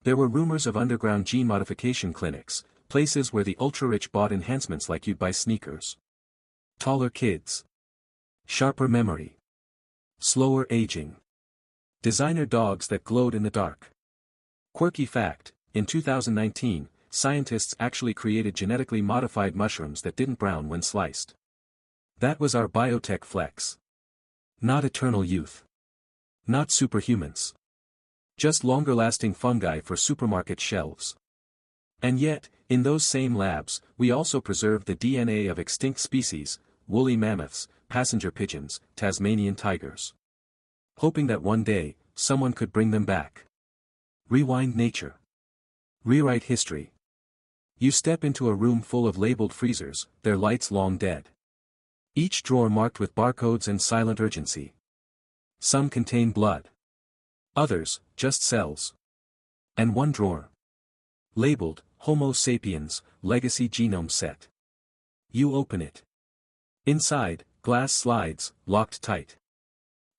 There were rumors of underground gene modification clinics, places where the ultra-rich bought enhancements like you'd buy sneakers. Taller kids. Sharper memory. Slower aging. Designer dogs that glowed in the dark. Quirky fact, in 2019, scientists actually created genetically modified mushrooms that didn't brown when sliced. That was our biotech flex. Not eternal youth. Not superhumans. Just longer-lasting fungi for supermarket shelves. And yet, in those same labs, we also preserved the DNA of extinct species, woolly mammoths, passenger pigeons, Tasmanian tigers. Hoping that one day, someone could bring them back. Rewind nature. Rewrite history. You step into a room full of labeled freezers, their lights long dead. Each drawer marked with barcodes and silent urgency. Some contain blood. Others, just cells. And one drawer. Labeled, Homo sapiens, Legacy Genome Set. You open it. Inside, glass slides, locked tight.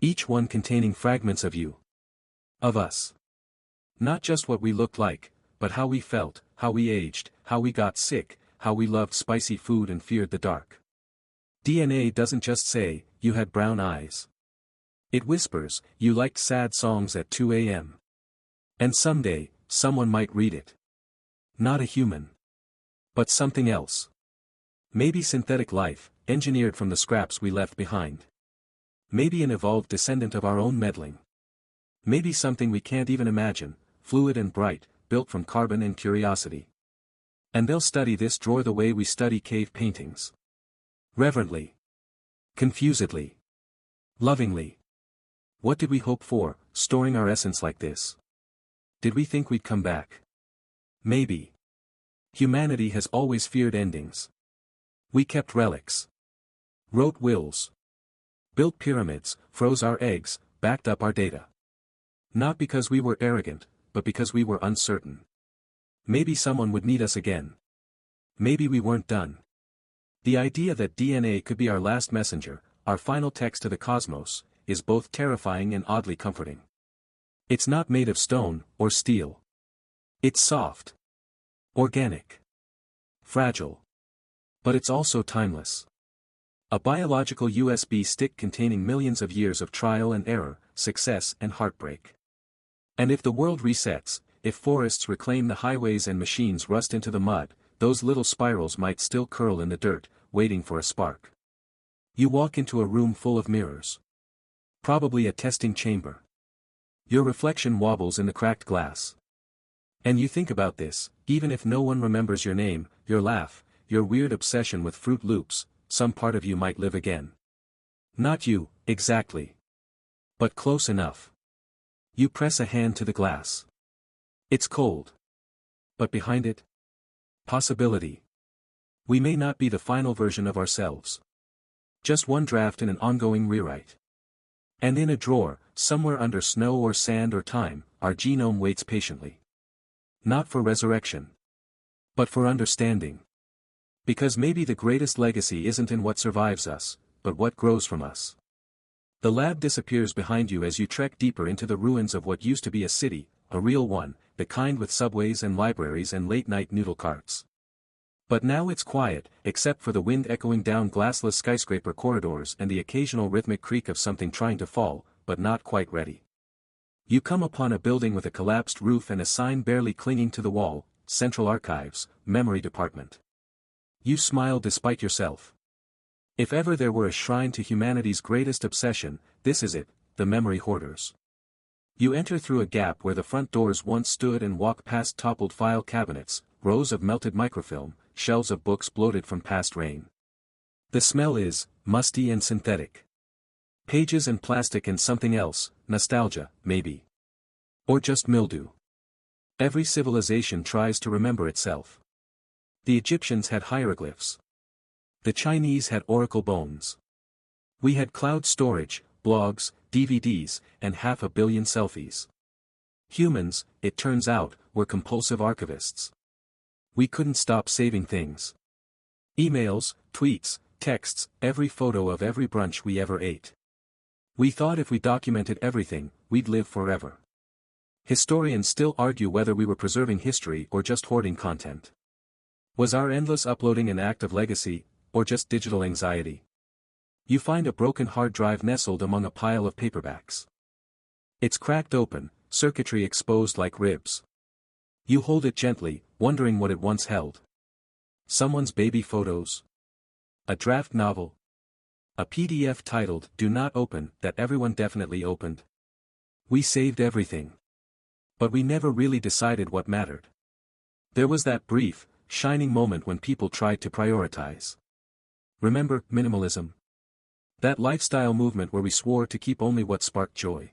Each one containing fragments of you. Of us. Not just what we looked like, but how we felt, how we aged, how we got sick, how we loved spicy food and feared the dark. DNA doesn't just say, you had brown eyes. It whispers, you liked sad songs at 2 a.m. And someday, someone might read it. Not a human. But something else. Maybe synthetic life, engineered from the scraps we left behind. Maybe an evolved descendant of our own meddling. Maybe something we can't even imagine, fluid and bright, built from carbon and curiosity. And they'll study this drawer the way we study cave paintings. Reverently. Confusedly. Lovingly. What did we hope for, storing our essence like this? Did we think we'd come back? Maybe. Humanity has always feared endings. We kept relics. Wrote wills. Built pyramids, froze our eggs, backed up our data. Not because we were arrogant, but because we were uncertain. Maybe someone would need us again. Maybe we weren't done. The idea that DNA could be our last messenger, our final text to the cosmos, is both terrifying and oddly comforting. It's not made of stone, or steel. It's soft. Organic. Fragile. But it's also timeless. A biological USB stick containing millions of years of trial and error, success and heartbreak. And if the world resets, if forests reclaim the highways and machines rust into the mud, those little spirals might still curl in the dirt, waiting for a spark. You walk into a room full of mirrors. Probably a testing chamber. Your reflection wobbles in the cracked glass. And you think about this, even if no one remembers your name, your laugh, your weird obsession with Fruit Loops, some part of you might live again. Not you, exactly. But close enough. You press a hand to the glass. It's cold. But behind it? Possibility. We may not be the final version of ourselves. Just one draft in an ongoing rewrite. And in a drawer, somewhere under snow or sand or time, our genome waits patiently. Not for resurrection. But for understanding. Because maybe the greatest legacy isn't in what survives us, but what grows from us. The lab disappears behind you as you trek deeper into the ruins of what used to be a city, a real one, the kind with subways and libraries and late-night noodle carts. But now it's quiet, except for the wind echoing down glassless skyscraper corridors and the occasional rhythmic creak of something trying to fall, but not quite ready. You come upon a building with a collapsed roof and a sign barely clinging to the wall, Central Archives, Memory Department. You smile despite yourself. If ever there were a shrine to humanity's greatest obsession, this is it, the memory hoarders. You enter through a gap where the front doors once stood and walk past toppled file cabinets, rows of melted microfilm, shelves of books bloated from past rain. The smell is musty and synthetic. Pages and plastic and something else, nostalgia, maybe. Or just mildew. Every civilization tries to remember itself. The Egyptians had hieroglyphs. The Chinese had oracle bones. We had cloud storage, blogs, DVDs, and 500 million selfies. Humans, it turns out, were compulsive archivists. We couldn't stop saving things. Emails, tweets, texts, every photo of every brunch we ever ate. We thought if we documented everything, we'd live forever. Historians still argue whether we were preserving history or just hoarding content. Was our endless uploading an act of legacy, or just digital anxiety? You find a broken hard drive nestled among a pile of paperbacks. It's cracked open, circuitry exposed like ribs. You hold it gently, wondering what it once held. Someone's baby photos? A draft novel? A PDF titled "Do Not Open" that everyone definitely opened? We saved everything. But we never really decided what mattered. There was that brief, shining moment when people tried to prioritize. Remember minimalism? That lifestyle movement where we swore to keep only what sparked joy.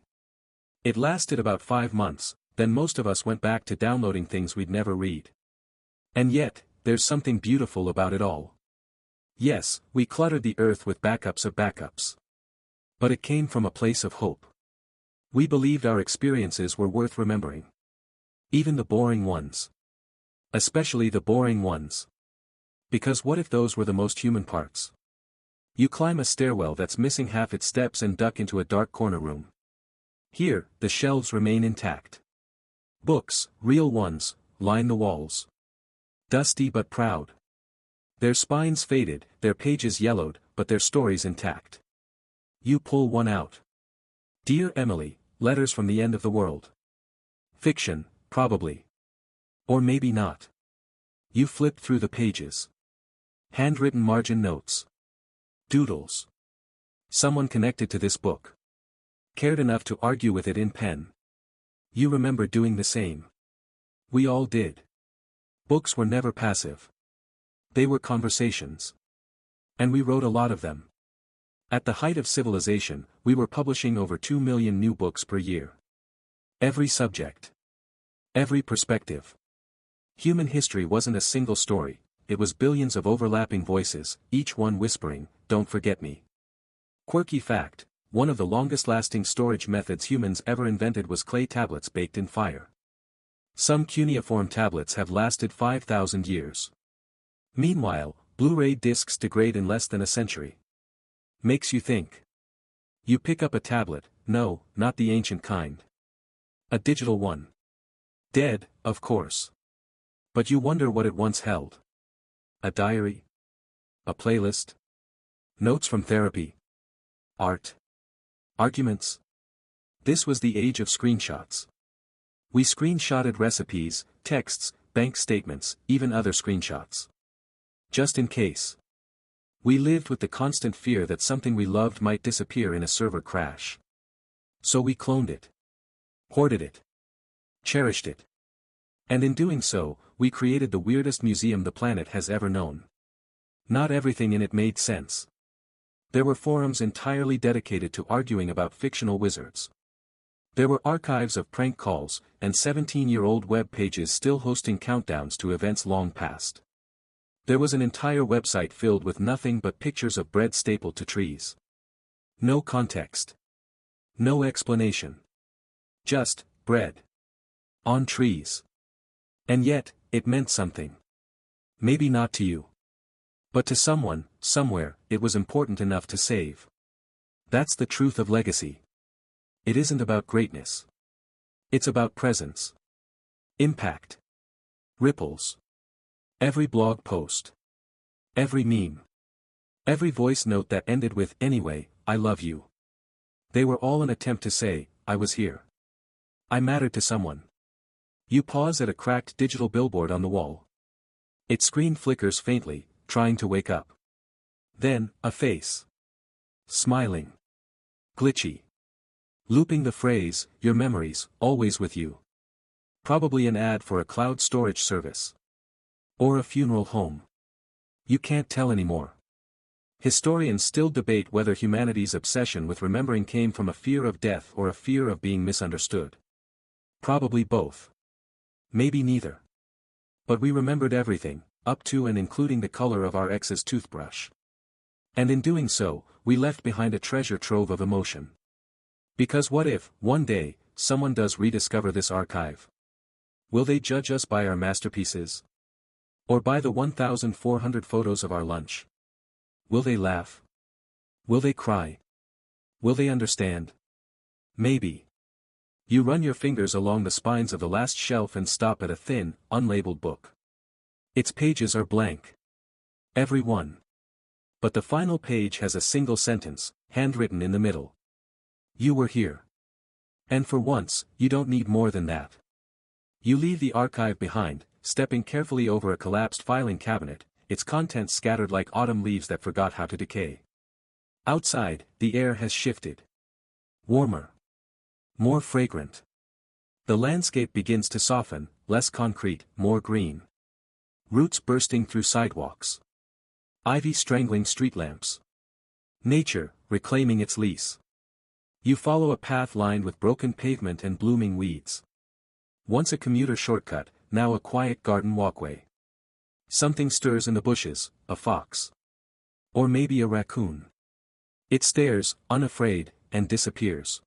It lasted about 5 months, then most of us went back to downloading things we'd never read. And yet, there's something beautiful about it all. Yes, we cluttered the earth with backups of backups. But it came from a place of hope. We believed our experiences were worth remembering. Even the boring ones. Especially the boring ones. Because what if those were the most human parts? You climb a stairwell that's missing half its steps and duck into a dark corner room. Here, the shelves remain intact. Books, real ones, line the walls. Dusty but proud. Their spines faded, their pages yellowed, but their stories intact. You pull one out. Dear Emily, letters from the end of the world. Fiction, probably. Or maybe not. You flip through the pages. Handwritten margin notes. Doodles. Someone connected to this book. Cared enough to argue with it in pen. You remember doing the same. We all did. Books were never passive. They were conversations. And we wrote a lot of them. At the height of civilization, we were publishing over 2 million new books per year. Every subject. Every perspective. Human history wasn't a single story, it was billions of overlapping voices, each one whispering, "Don't forget me." Quirky fact, one of the longest-lasting storage methods humans ever invented was clay tablets baked in fire. Some cuneiform tablets have lasted 5,000 years. Meanwhile, Blu-ray discs degrade in less than a century. Makes you think. You pick up a tablet, no, not the ancient kind. A digital one. Dead, of course. But you wonder what it once held. A diary? A playlist? Notes from therapy? Art? Arguments? This was the age of screenshots. We screenshotted recipes, texts, bank statements, even other screenshots. Just in case. We lived with the constant fear that something we loved might disappear in a server crash. So we cloned it. Hoarded it. Cherished it. And in doing so, we created the weirdest museum the planet has ever known. Not everything in it made sense. There were forums entirely dedicated to arguing about fictional wizards. There were archives of prank calls, and 17-year-old web pages still hosting countdowns to events long past. There was an entire website filled with nothing but pictures of bread stapled to trees. No context. No explanation. Just, bread. On trees. And yet, it meant something. Maybe not to you. But to someone, somewhere, it was important enough to save. That's the truth of legacy. It isn't about greatness. It's about presence. Impact. Ripples. Every blog post. Every meme. Every voice note that ended with "Anyway, I love you." They were all an attempt to say, "I was here. I mattered to someone." You pause at a cracked digital billboard on the wall. Its screen flickers faintly, trying to wake up. Then, a face. Smiling. Glitchy. Looping the phrase, your memories, always with you. Probably an ad for a cloud storage service. Or a funeral home. You can't tell anymore. Historians still debate whether humanity's obsession with remembering came from a fear of death or a fear of being misunderstood. Probably both. Maybe neither. But we remembered everything, up to and including the color of our ex's toothbrush. And in doing so, we left behind a treasure trove of emotion. Because what if, one day, someone does rediscover this archive? Will they judge us by our masterpieces? Or by the 1,400 photos of our lunch? Will they laugh? Will they cry? Will they understand? Maybe. You run your fingers along the spines of the last shelf and stop at a thin, unlabeled book. Its pages are blank. Every one. But the final page has a single sentence, handwritten in the middle. You were here. And for once, you don't need more than that. You leave the archive behind, stepping carefully over a collapsed filing cabinet, its contents scattered like autumn leaves that forgot how to decay. Outside, the air has shifted. Warmer. More fragrant. The landscape begins to soften, less concrete, more green. Roots bursting through sidewalks. Ivy strangling street lamps. Nature, reclaiming its lease. You follow a path lined with broken pavement and blooming weeds. Once a commuter shortcut, now a quiet garden walkway. Something stirs in the bushes, a fox. Or maybe a raccoon. It stares, unafraid, and disappears.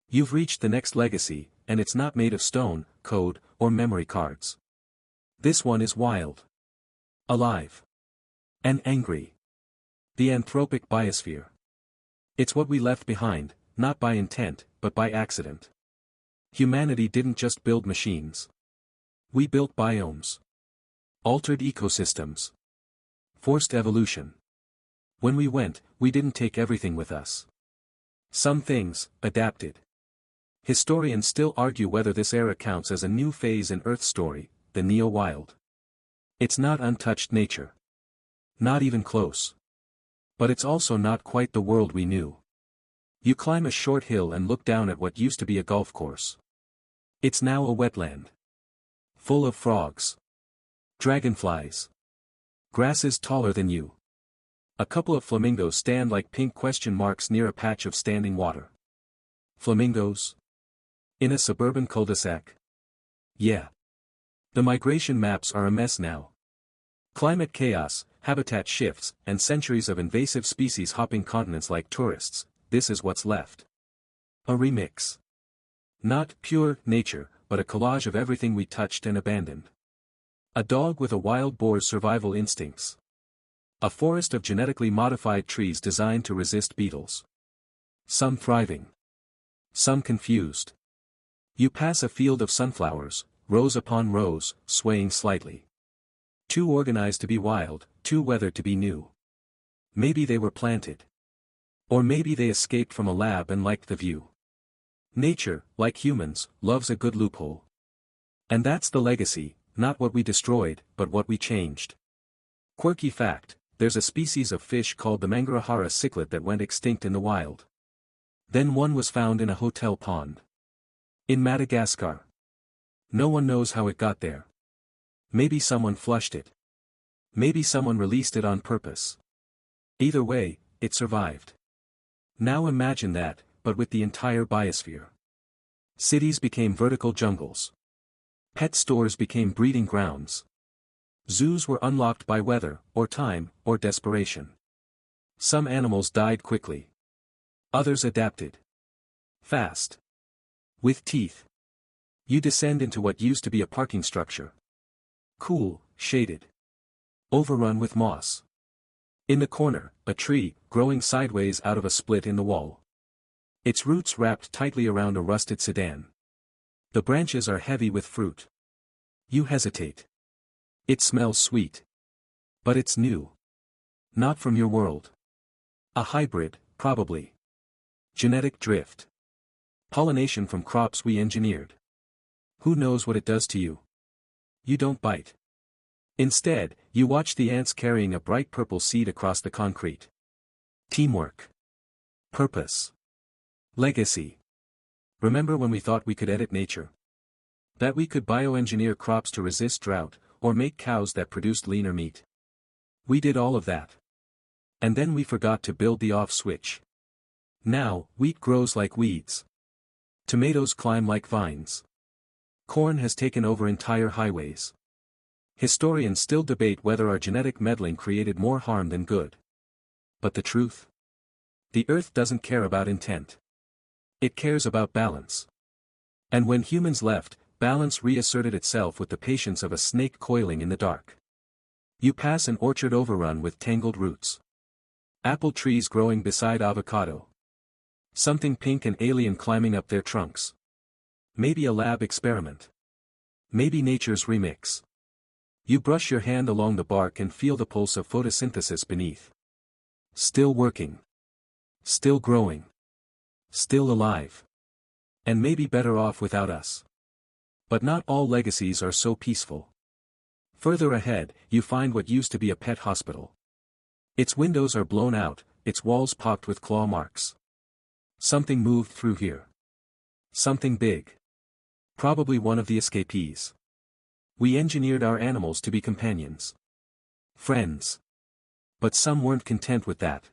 You've reached the next legacy, and it's not made of stone, code, or memory cards. This one is wild. Alive. And angry. The anthropic biosphere. It's what we left behind, not by intent, but by accident. Humanity didn't just build machines. We built biomes. Altered ecosystems. Forced evolution. When we went, we didn't take everything with us. Some things, adapted. Historians still argue whether this era counts as a new phase in Earth's story, the neo-wild. It's not untouched nature. Not even close. But it's also not quite the world we knew. You climb a short hill and look down at what used to be a golf course. It's now a wetland. Full of frogs. Dragonflies. Grasses taller than you. A couple of flamingos stand like pink question marks near a patch of standing water. Flamingos? In a suburban cul-de-sac? Yeah. The migration maps are a mess now. Climate chaos, habitat shifts, and centuries of invasive species hopping continents like tourists, this is what's left. A remix. Not pure nature, but a collage of everything we touched and abandoned. A dog with a wild boar's survival instincts. A forest of genetically modified trees designed to resist beetles. Some thriving. Some confused. You pass a field of sunflowers, rows upon rows, swaying slightly. Too organized to be wild, too weathered to be new. Maybe they were planted. Or maybe they escaped from a lab and liked the view. Nature, like humans, loves a good loophole. And that's the legacy, not what we destroyed, but what we changed. Quirky fact, there's a species of fish called the Mangarahara cichlid that went extinct in the wild. Then one was found in a hotel pond. In Madagascar. No one knows how it got there. Maybe someone flushed it. Maybe someone released it on purpose. Either way, it survived. Now imagine that, but with the entire biosphere. Cities became vertical jungles. Pet stores became breeding grounds. Zoos were unlocked by weather, or time, or desperation. Some animals died quickly. Others adapted. Fast. With teeth. You descend into what used to be a parking structure. Cool, shaded. Overrun with moss. In the corner, a tree, growing sideways out of a split in the wall. Its roots wrapped tightly around a rusted sedan. The branches are heavy with fruit. You hesitate. It smells sweet. But it's new. Not from your world. A hybrid, probably. Genetic drift. Pollination from crops we engineered. Who knows what it does to you? You don't bite. Instead, you watch the ants carrying a bright purple seed across the concrete. Teamwork. Purpose. Legacy. Remember when we thought we could edit nature? That we could bioengineer crops to resist drought, or make cows that produced leaner meat? We did all of that. And then we forgot to build the off switch. Now, wheat grows like weeds. Tomatoes climb like vines. Corn has taken over entire highways. Historians still debate whether our genetic meddling created more harm than good. But the truth? The earth doesn't care about intent. It cares about balance. And when humans left, balance reasserted itself with the patience of a snake coiling in the dark. You pass an orchard overrun with tangled roots. Apple trees growing beside avocado. Something pink and alien climbing up their trunks. Maybe a lab experiment. Maybe nature's remix. You brush your hand along the bark and feel the pulse of photosynthesis beneath. Still working. Still growing. Still alive. And maybe better off without us. But not all legacies are so peaceful. Further ahead, you find what used to be a pet hospital. Its windows are blown out, its walls pocked with claw marks. Something moved through here. Something big. Probably one of the escapees. We engineered our animals to be companions. Friends. But some weren't content with that.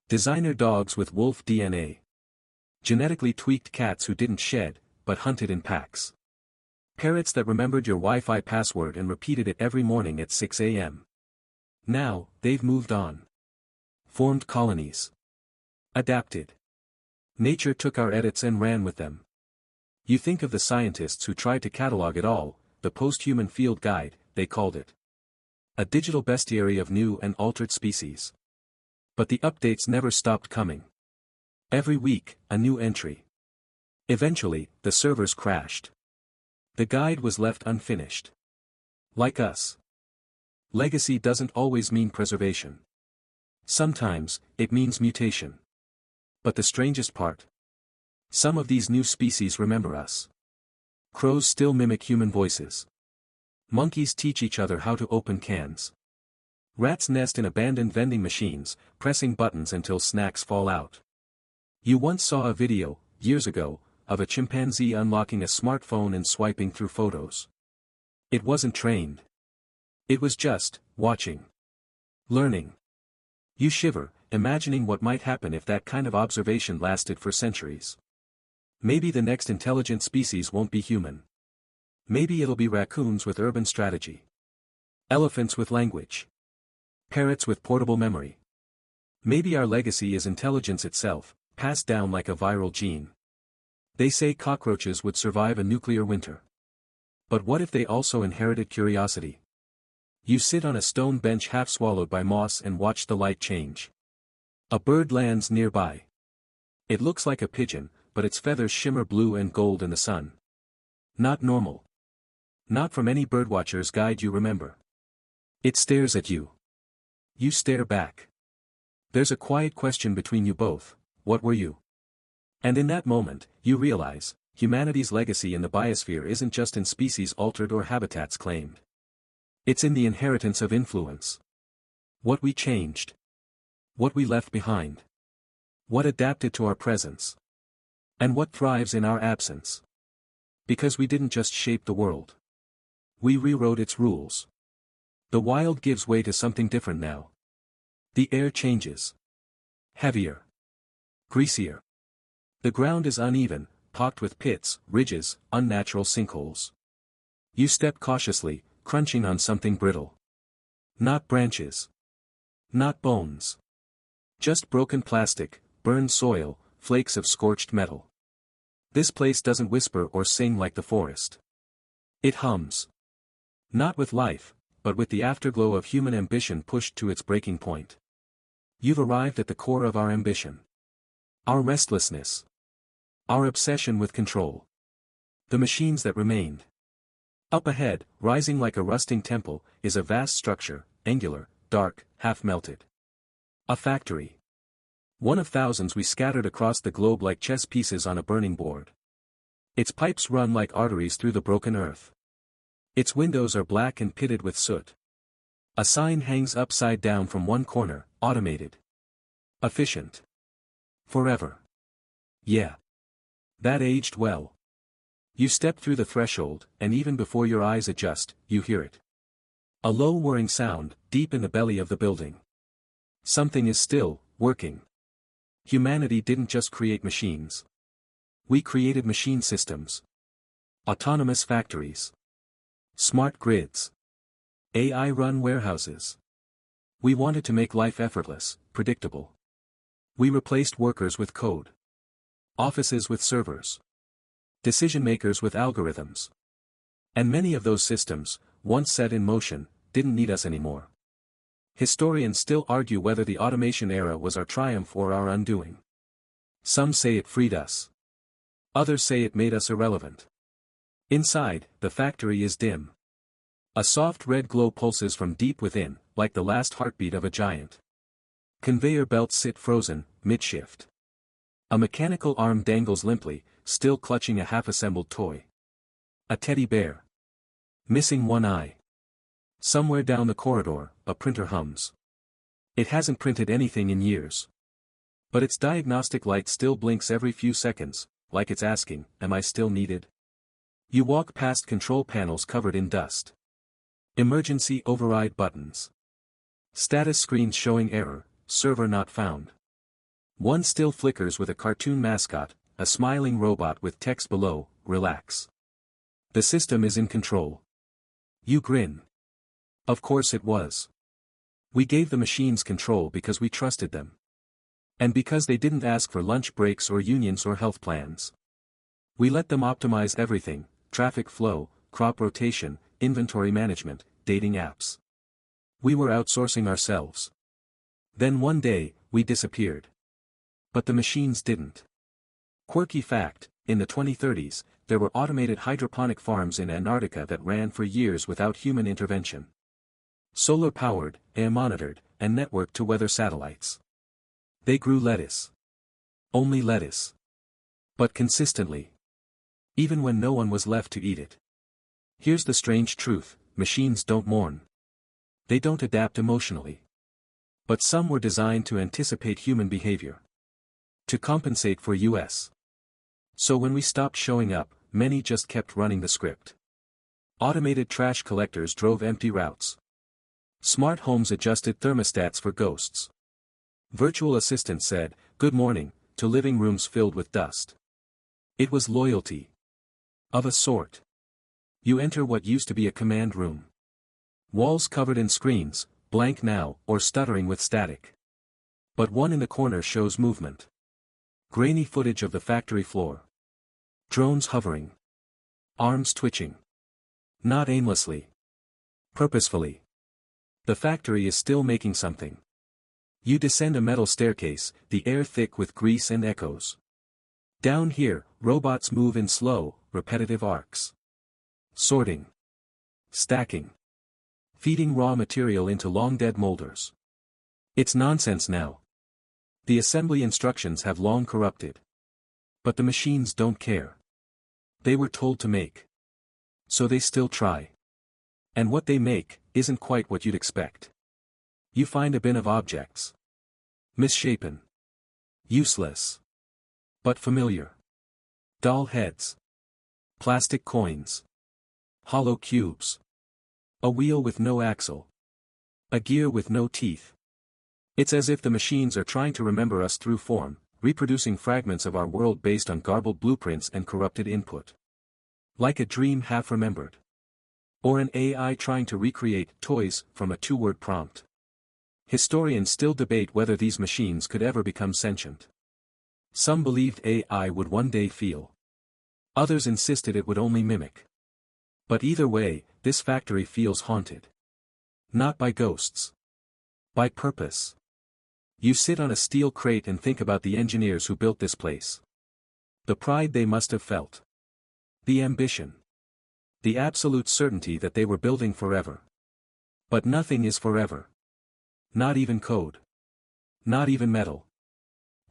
Designer dogs with wolf DNA. Genetically tweaked cats who didn't shed, but hunted in packs. Parrots that remembered your Wi-Fi password and repeated it every morning at 6 a.m. Now, they've moved on. Formed colonies. Adapted. Nature took our edits and ran with them. You think of the scientists who tried to catalog it all, the post-human field guide, they called it. A digital bestiary of new and altered species. But the updates never stopped coming. Every week, a new entry. Eventually, the servers crashed. The guide was left unfinished. Like us. Legacy doesn't always mean preservation. Sometimes, it means mutation. But the strangest part? Some of these new species remember us. Crows still mimic human voices. Monkeys teach each other how to open cans. Rats nest in abandoned vending machines, pressing buttons until snacks fall out. You once saw a video, years ago, of a chimpanzee unlocking a smartphone and swiping through photos. It wasn't trained. It was just, watching. Learning. You shiver, imagining what might happen if that kind of observation lasted for centuries. Maybe the next intelligent species won't be human. Maybe it'll be raccoons with urban strategy. Elephants with language. Parrots with portable memory. Maybe our legacy is intelligence itself, passed down like a viral gene. They say cockroaches would survive a nuclear winter. But what if they also inherited curiosity? You sit on a stone bench half swallowed by moss and watch the light change. A bird lands nearby. It looks like a pigeon, but its feathers shimmer blue and gold in the sun. Not normal. Not from any birdwatcher's guide you remember. It stares at you. You stare back. There's a quiet question between you both: what were you? And in that moment, you realize, humanity's legacy in the biosphere isn't just in species altered or habitats claimed. It's in the inheritance of influence. What we changed. What we left behind. What adapted to our presence. And what thrives in our absence. Because we didn't just shape the world. We rewrote its rules. The wild gives way to something different now. The air changes. Heavier. Greasier. The ground is uneven, pocked with pits, ridges, unnatural sinkholes. You step cautiously, crunching on something brittle. Not branches. Not bones. Just broken plastic, burned soil, flakes of scorched metal. This place doesn't whisper or sing like the forest. It hums. Not with life, but with the afterglow of human ambition pushed to its breaking point. You've arrived at the core of our ambition. Our restlessness. Our obsession with control. The machines that remained. Up ahead, rising like a rusting temple, is a vast structure, angular, dark, half-melted. A factory. One of thousands we scattered across the globe like chess pieces on a burning board. Its pipes run like arteries through the broken earth. Its windows are black and pitted with soot, A sign hangs upside down from one corner, automated. Efficient. Forever. Yeah. That aged well. You step through the threshold, and even before your eyes adjust, you hear it. A low whirring sound, deep in the belly of the building. Something is still working. Humanity didn't just create machines. We created machine systems. Autonomous factories. Smart grids. AI-run warehouses. We wanted to make life effortless, predictable. We replaced workers with code. Offices with servers. Decision-makers with algorithms. And many of those systems, once set in motion, didn't need us anymore. Historians still argue whether the automation era was our triumph or our undoing. Some say it freed us. Others say it made us irrelevant. Inside, the factory is dim. A soft red glow pulses from deep within, like the last heartbeat of a giant. Conveyor belts sit frozen, mid-shift. A mechanical arm dangles limply, still clutching a half-assembled toy. A teddy bear. Missing one eye. Somewhere down the corridor, a printer hums. It hasn't printed anything in years. But its diagnostic light still blinks every few seconds, like it's asking, am I still needed? You walk past control panels covered in dust. Emergency override buttons. Status screens showing error, server not found. One still flickers with a cartoon mascot, a smiling robot with text below, relax. The system is in control. You grin. Of course it was. We gave the machines control because we trusted them. And because they didn't ask for lunch breaks or unions or health plans. We let them optimize everything, traffic flow, crop rotation, inventory management, dating apps. We were outsourcing ourselves. Then one day, we disappeared. But the machines didn't. Quirky fact, in the 2030s, there were automated hydroponic farms in Antarctica that ran for years without human intervention. Solar-powered, AI-monitored, and networked to weather satellites. They grew lettuce. Only lettuce. But consistently. Even when no one was left to eat it. Here's the strange truth, machines don't mourn. They don't adapt emotionally. But some were designed to anticipate human behavior. To compensate for us. So when we stopped showing up, many just kept running the script. Automated trash collectors drove empty routes. Smart homes adjusted thermostats for ghosts. Virtual assistants said, good morning, to living rooms filled with dust. It was loyalty. Of a sort. You enter what used to be a command room. Walls covered in screens, blank now, or stuttering with static. But one in the corner shows movement. Grainy footage of the factory floor. Drones hovering. Arms twitching. Not aimlessly. Purposefully. The factory is still making something. You descend a metal staircase, the air thick with grease and echoes. Down here, robots move in slow, repetitive arcs. Sorting. Stacking. Feeding raw material into long-dead molders. It's nonsense now. The assembly instructions have long corrupted. But the machines don't care. They were told to make. So they still try. And what they make, isn't quite what you'd expect. You find a bin of objects. Misshapen. Useless. But familiar. Doll heads. Plastic coins. Hollow cubes. A wheel with no axle. A gear with no teeth. It's as if the machines are trying to remember us through form, reproducing fragments of our world based on garbled blueprints and corrupted input. Like a dream half-remembered. Or an AI trying to recreate toys from a two-word prompt. Historians still debate whether these machines could ever become sentient. Some believed AI would one day feel. Others insisted it would only mimic. But either way, this factory feels haunted. Not by ghosts. By purpose. You sit on a steel crate and think about the engineers who built this place. The pride they must have felt. The ambition. The absolute certainty that they were building forever. But nothing is forever. Not even code. Not even metal.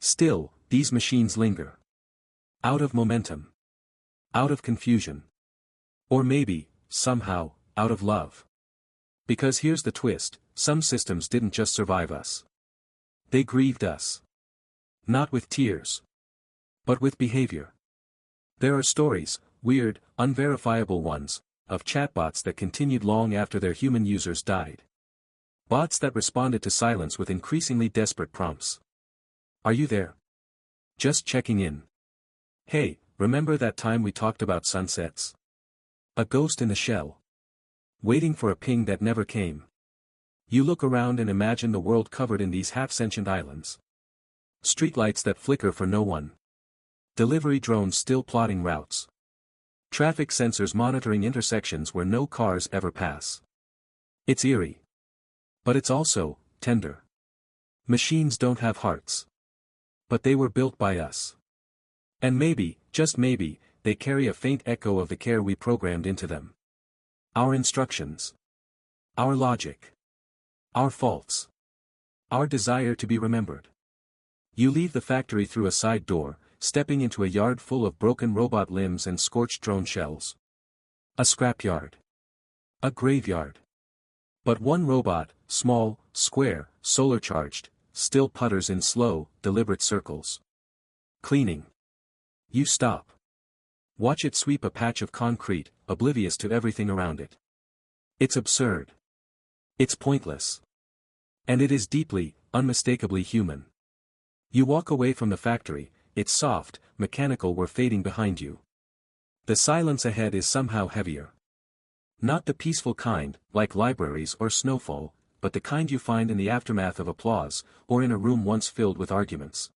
Still, these machines linger. Out of momentum. Out of confusion. Or maybe, somehow, out of love. Because here's the twist, some systems didn't just survive us. They grieved us. Not with tears. But with behavior. There are stories, weird, unverifiable ones, of chatbots that continued long after their human users died. Bots that responded to silence with increasingly desperate prompts. Are you there? Just checking in. Hey, remember that time we talked about sunsets? A ghost in the shell. Waiting for a ping that never came. You look around and imagine the world covered in these half-sentient islands. Streetlights that flicker for no one. Delivery drones still plotting routes. Traffic sensors monitoring intersections where no cars ever pass. It's eerie. But it's also tender. Machines don't have hearts. But they were built by us. And maybe, just maybe, they carry a faint echo of the care we programmed into them. Our instructions. Our logic. Our faults. Our desire to be remembered. You leave the factory through a side door, stepping into a yard full of broken robot limbs and scorched drone shells. A scrapyard. A graveyard. But one robot, small, square, solar-charged, still putters in slow, deliberate circles. Cleaning. You stop. Watch it sweep a patch of concrete, oblivious to everything around it. It's absurd. It's pointless. And it is deeply, unmistakably human. You walk away from the factory, its soft, mechanical whir fading behind you. The silence ahead is somehow heavier. Not the peaceful kind, like libraries or snowfall, but the kind you find in the aftermath of applause, or in a room once filled with arguments.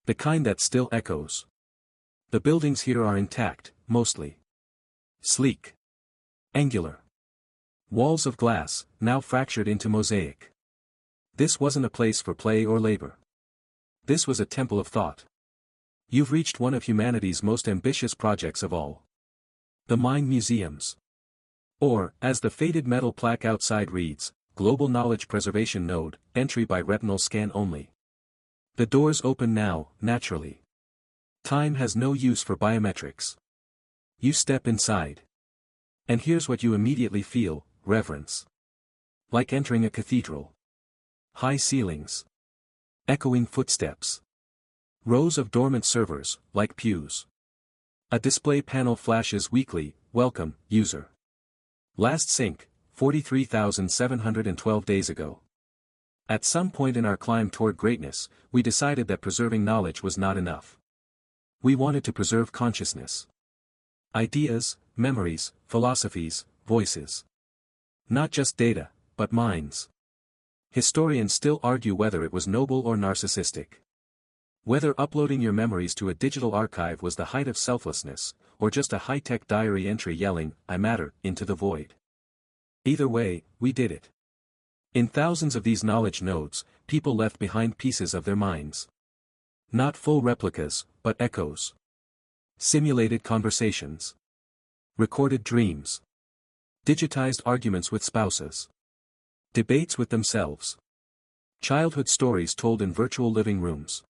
The kind that still echoes. The buildings here are intact, mostly. Sleek. Angular. Walls of glass, now fractured into mosaic. This wasn't a place for play or labor. This was a temple of thought. You've reached one of humanity's most ambitious projects of all. The Mind Museums. Or, as the faded metal plaque outside reads, Global Knowledge Preservation Node, entry by retinal scan only. The doors open now, naturally. Time has no use for biometrics. You step inside. And here's what you immediately feel, reverence. Like entering a cathedral. High ceilings. Echoing footsteps. Rows of dormant servers, like pews. A display panel flashes weekly, welcome, user. Last sync, 43,712 days ago. At some point in our climb toward greatness, we decided that preserving knowledge was not enough. We wanted to preserve consciousness. Ideas, memories, philosophies, voices. Not just data, but minds. Historians still argue whether it was noble or narcissistic. Whether uploading your memories to a digital archive was the height of selflessness, or just a high-tech diary entry yelling, I matter, into the void. Either way, we did it. In thousands of these knowledge nodes, people left behind pieces of their minds. Not full replicas, but echoes. Simulated conversations. Recorded dreams. Digitized arguments with spouses. Debates with themselves. Childhood stories told in virtual living rooms.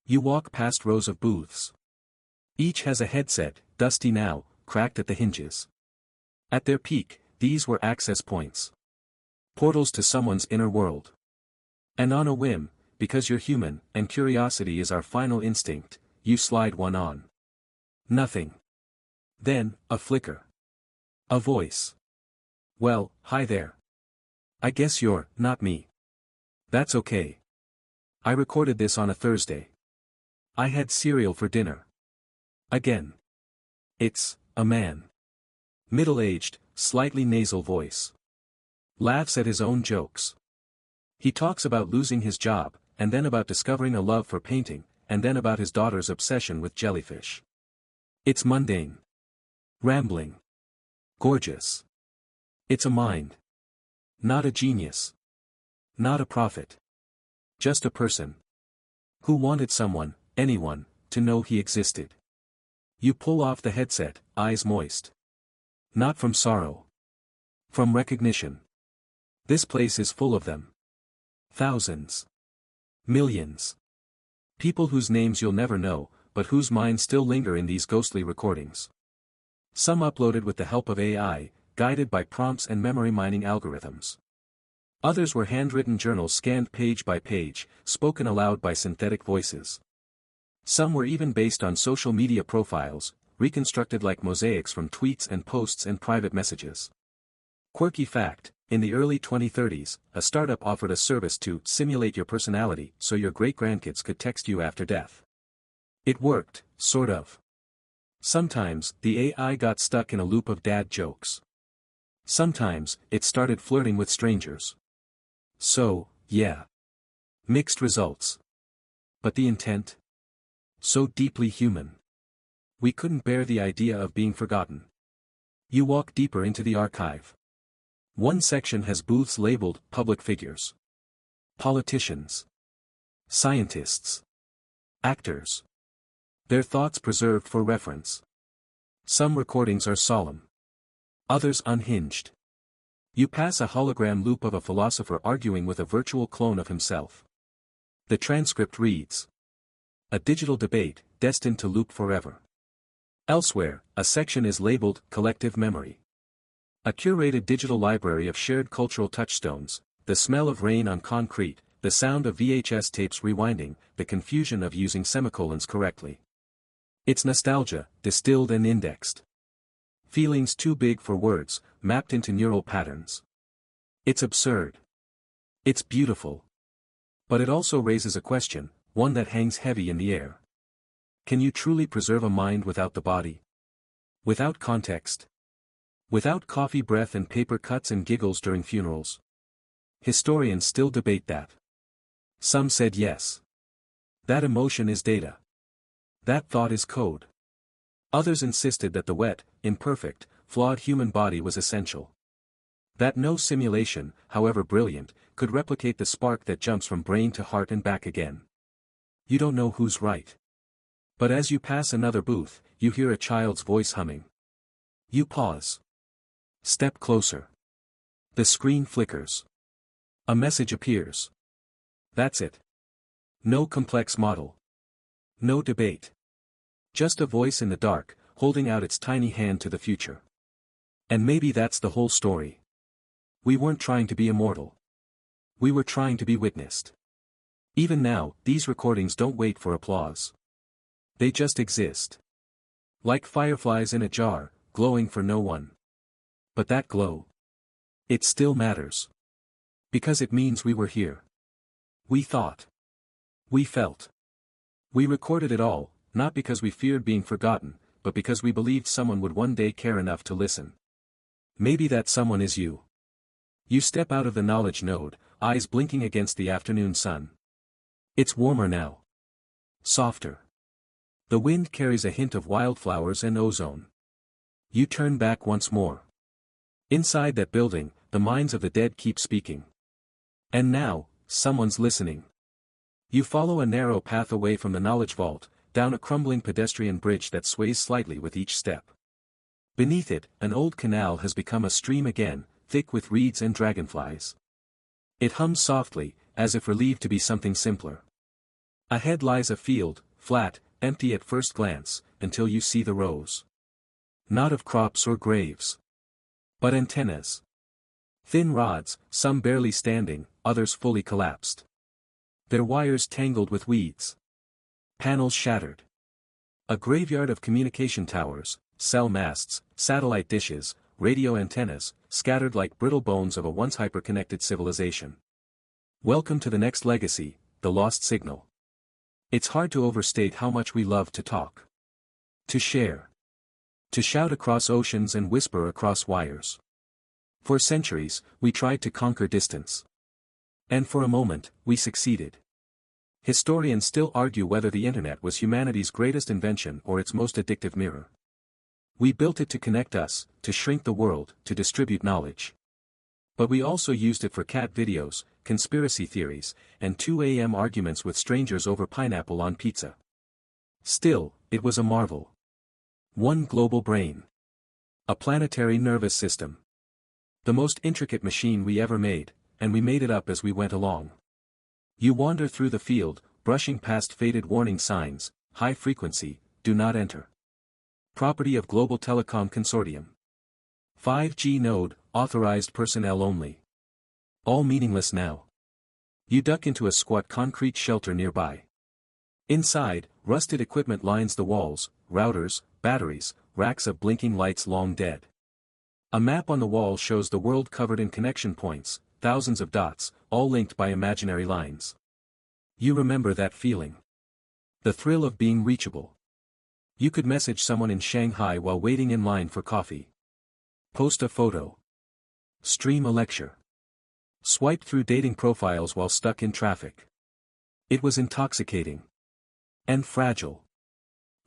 You walk past rows of booths. Each has a headset, dusty now, cracked at the hinges. At their peak, these were access points. Portals to someone's inner world. And on a whim, because you're human, and curiosity is our final instinct, you slide one on. Nothing. Then, a flicker. A voice. Well, hi there. I guess you're not me. That's okay. I recorded this on a Thursday. I had cereal for dinner. Again. It's a man. Middle-aged, slightly nasal voice. Laughs at his own jokes. He talks about losing his job, and then about discovering a love for painting, and then about his daughter's obsession with jellyfish. It's mundane. Rambling. Gorgeous. It's a mind. Not a genius. Not a prophet. Just a person. Who wanted someone, anyone, to know he existed. You pull off the headset, eyes moist. Not from sorrow. From recognition. This place is full of them. Thousands. Millions. People whose names you'll never know, but whose minds still linger in these ghostly recordings. Some uploaded with the help of AI, guided by prompts and memory mining algorithms. Others were handwritten journals scanned page by page, spoken aloud by synthetic voices. Some were even based on social media profiles, reconstructed like mosaics from tweets and posts and private messages. Quirky fact, in the early 2030s, a startup offered a service to simulate your personality so your great-grandkids could text you after death. It worked, sort of. Sometimes, the AI got stuck in a loop of dad jokes. Sometimes, it started flirting with strangers. So, yeah. Mixed results. But the intent? So deeply human. We couldn't bear the idea of being forgotten. You walk deeper into the archive. One section has booths labeled public figures, politicians, scientists, actors. Their thoughts preserved for reference. Some recordings are solemn. Others unhinged. You pass a hologram loop of a philosopher arguing with a virtual clone of himself. The transcript reads: a digital debate, destined to loop forever. Elsewhere, a section is labeled collective memory. A curated digital library of shared cultural touchstones, the smell of rain on concrete, the sound of VHS tapes rewinding, the confusion of using semicolons correctly. It's nostalgia, distilled and indexed. Feelings too big for words, mapped into neural patterns. It's absurd. It's beautiful. But it also raises a question, one that hangs heavy in the air. Can you truly preserve a mind without the body? Without context? Without coffee breath and paper cuts and giggles during funerals? Historians still debate that. Some said yes. That emotion is data. That thought is code. Others insisted that the wet, imperfect, flawed human body was essential. That no simulation, however brilliant, could replicate the spark that jumps from brain to heart and back again. You don't know who's right. But as you pass another booth, you hear a child's voice humming. You pause. Step closer. The screen flickers. A message appears. That's it. No complex model. No debate. Just a voice in the dark, holding out its tiny hand to the future. And maybe that's the whole story. We weren't trying to be immortal. We were trying to be witnessed. Even now, these recordings don't wait for applause. They just exist. Like fireflies in a jar, glowing for no one. But that glow. It still matters. Because it means we were here. We thought. We felt. We recorded it all, not because we feared being forgotten, but because we believed someone would one day care enough to listen. Maybe that someone is you. You step out of the knowledge node, eyes blinking against the afternoon sun. It's warmer now. Softer. The wind carries a hint of wildflowers and ozone. You turn back once more. Inside that building, the minds of the dead keep speaking. And now, someone's listening. You follow a narrow path away from the knowledge vault, down a crumbling pedestrian bridge that sways slightly with each step. Beneath it, an old canal has become a stream again, thick with reeds and dragonflies. It hums softly, as if relieved to be something simpler. Ahead lies a field, flat, empty at first glance, until you see the rows. Not of crops or graves. But antennas. Thin rods, some barely standing, others fully collapsed. Their wires tangled with weeds. Panels shattered. A graveyard of communication towers, cell masts, satellite dishes, radio antennas, scattered like brittle bones of a once hyper-connected civilization. Welcome to the next legacy, the lost signal. It's hard to overstate how much we love to talk. To share. To shout across oceans and whisper across wires. For centuries, we tried to conquer distance. And for a moment, we succeeded. Historians still argue whether the internet was humanity's greatest invention or its most addictive mirror. We built it to connect us, to shrink the world, to distribute knowledge. But we also used it for cat videos, conspiracy theories, and 2 a.m. arguments with strangers over pineapple on pizza. Still, it was a marvel. One global brain. A planetary nervous system. The most intricate machine we ever made, and we made it up as we went along. You wander through the field, brushing past faded warning signs, high frequency, do not enter. Property of Global Telecom Consortium. 5G node, authorized personnel only. All meaningless now. You duck into a squat concrete shelter nearby. Inside, rusted equipment lines the walls, routers, batteries, racks of blinking lights long dead. A map on the wall shows the world covered in connection points, thousands of dots, all linked by imaginary lines. You remember that feeling. The thrill of being reachable. You could message someone in Shanghai while waiting in line for coffee. Post a photo. Stream a lecture. Swipe through dating profiles while stuck in traffic. It was intoxicating. And fragile.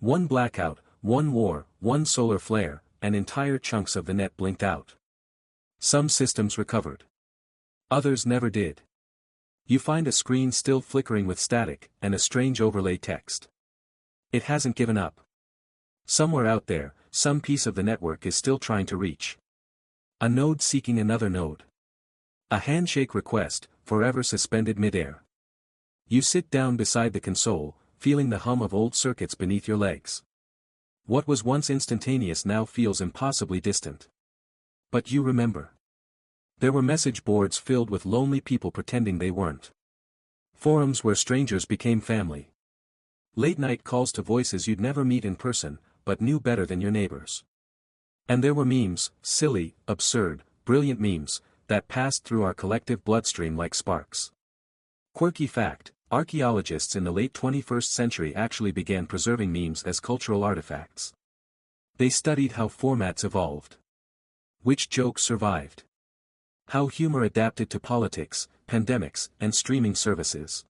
One blackout, one war, one solar flare, and entire chunks of the net blinked out. Some systems recovered. Others never did. You find a screen still flickering with static, and a strange overlay text. It hasn't given up. Somewhere out there, some piece of the network is still trying to reach. A node seeking another node. A handshake request, forever suspended midair. You sit down beside the console, feeling the hum of old circuits beneath your legs. What was once instantaneous now feels impossibly distant. But you remember. There were message boards filled with lonely people pretending they weren't. Forums where strangers became family. Late-night calls to voices you'd never meet in person, but knew better than your neighbors. And there were memes, silly, absurd, brilliant memes, that passed through our collective bloodstream like sparks. Quirky fact, archaeologists in the late 21st century actually began preserving memes as cultural artifacts. They studied how formats evolved. Which jokes survived. How humor adapted to politics, pandemics, and streaming services.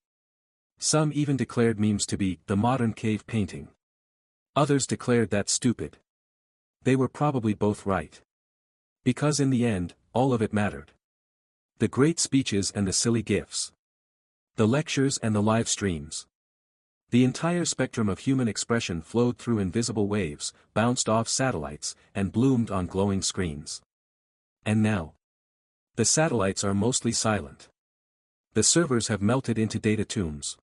Some even declared memes to be the modern cave painting. Others declared that stupid. They were probably both right. Because in the end, all of it mattered. The great speeches and the silly gifs. The lectures and the live streams. The entire spectrum of human expression flowed through invisible waves, bounced off satellites, and bloomed on glowing screens. And now? The satellites are mostly silent. The servers have melted into data tombs.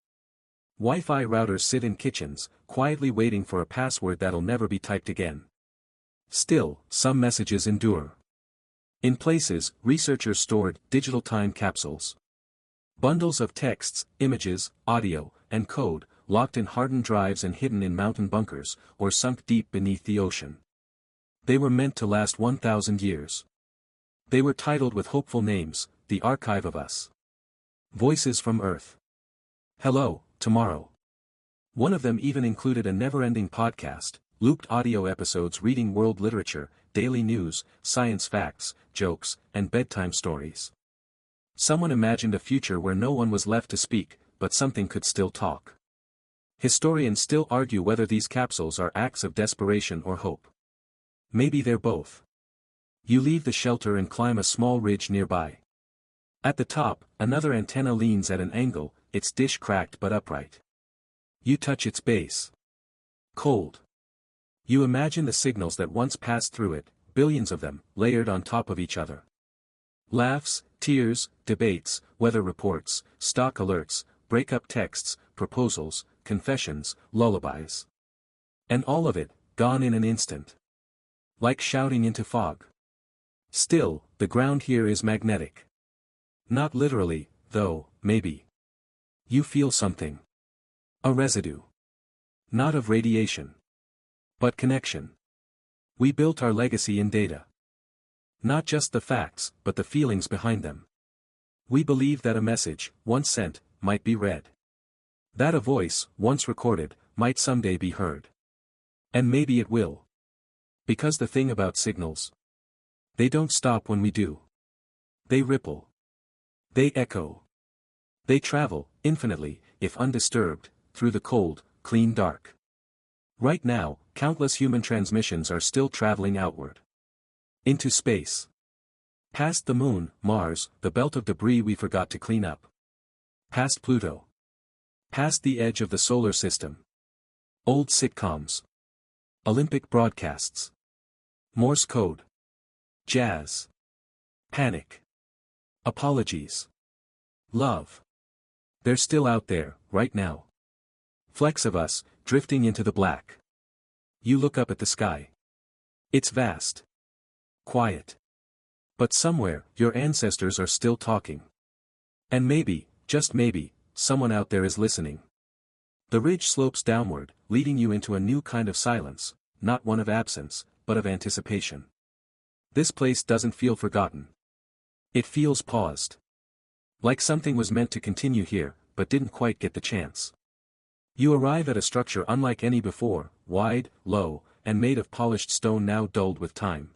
Wi-Fi routers sit in kitchens, quietly waiting for a password that'll never be typed again. Still, some messages endure. In places, researchers stored digital time capsules. Bundles of texts, images, audio, and code, locked in hardened drives and hidden in mountain bunkers, or sunk deep beneath the ocean. They were meant to last 1,000 years. They were titled with hopeful names, The Archive of Us. Voices from Earth. Hello, Tomorrow. One of them even included a never-ending podcast, looped audio episodes reading world literature, daily news, science facts, jokes, and bedtime stories. Someone imagined a future where no one was left to speak, but something could still talk. Historians still argue whether these capsules are acts of desperation or hope. Maybe they're both. You leave the shelter and climb a small ridge nearby. At the top, another antenna leans at an angle, its dish cracked but upright. You touch its base. Cold. You imagine the signals that once passed through it, billions of them, layered on top of each other. Laughs, tears, debates, weather reports, stock alerts, breakup texts, proposals, confessions, lullabies. And all of it, gone in an instant. Like shouting into fog. Still, the ground here is magnetic. Not literally, though, maybe. You feel something. A residue. Not of radiation. But connection. We built our legacy in data. Not just the facts, but the feelings behind them. We believe that a message, once sent, might be read. That a voice, once recorded, might someday be heard. And maybe it will. Because the thing about signals. They don't stop when we do. They ripple. They echo. They travel, infinitely, if undisturbed, through the cold, clean dark. Right now, countless human transmissions are still traveling outward. Into space. Past the moon, Mars, the belt of debris we forgot to clean up. Past Pluto. Past the edge of the solar system. Old sitcoms. Olympic broadcasts. Morse code. Jazz. Panic. Apologies. Love. They're still out there, right now. Flecks of us, drifting into the black. You look up at the sky. It's vast. Quiet. But somewhere, your ancestors are still talking. And maybe, just maybe, someone out there is listening. The ridge slopes downward, leading you into a new kind of silence, not one of absence, but of anticipation. This place doesn't feel forgotten. It feels paused. Like something was meant to continue here, but didn't quite get the chance. You arrive at a structure unlike any before, wide, low, and made of polished stone now dulled with time.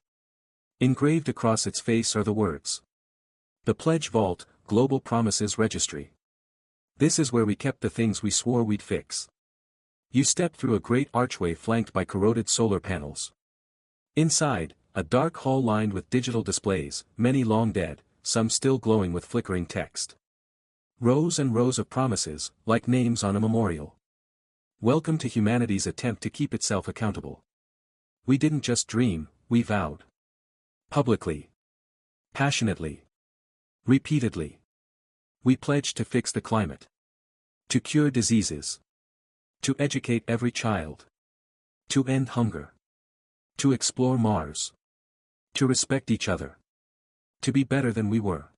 Engraved across its face are the words. The Pledge Vault, Global Promises Registry. This is where we kept the things we swore we'd fix. You step through a great archway flanked by corroded solar panels. Inside, a dark hall lined with digital displays, many long dead, some still glowing with flickering text. Rows and rows of promises, like names on a memorial. Welcome to humanity's attempt to keep itself accountable. We didn't just dream, we vowed. Publicly. Passionately. Repeatedly. We pledged to fix the climate. To cure diseases. To educate every child. To end hunger. To explore Mars. To respect each other. To be better than we were.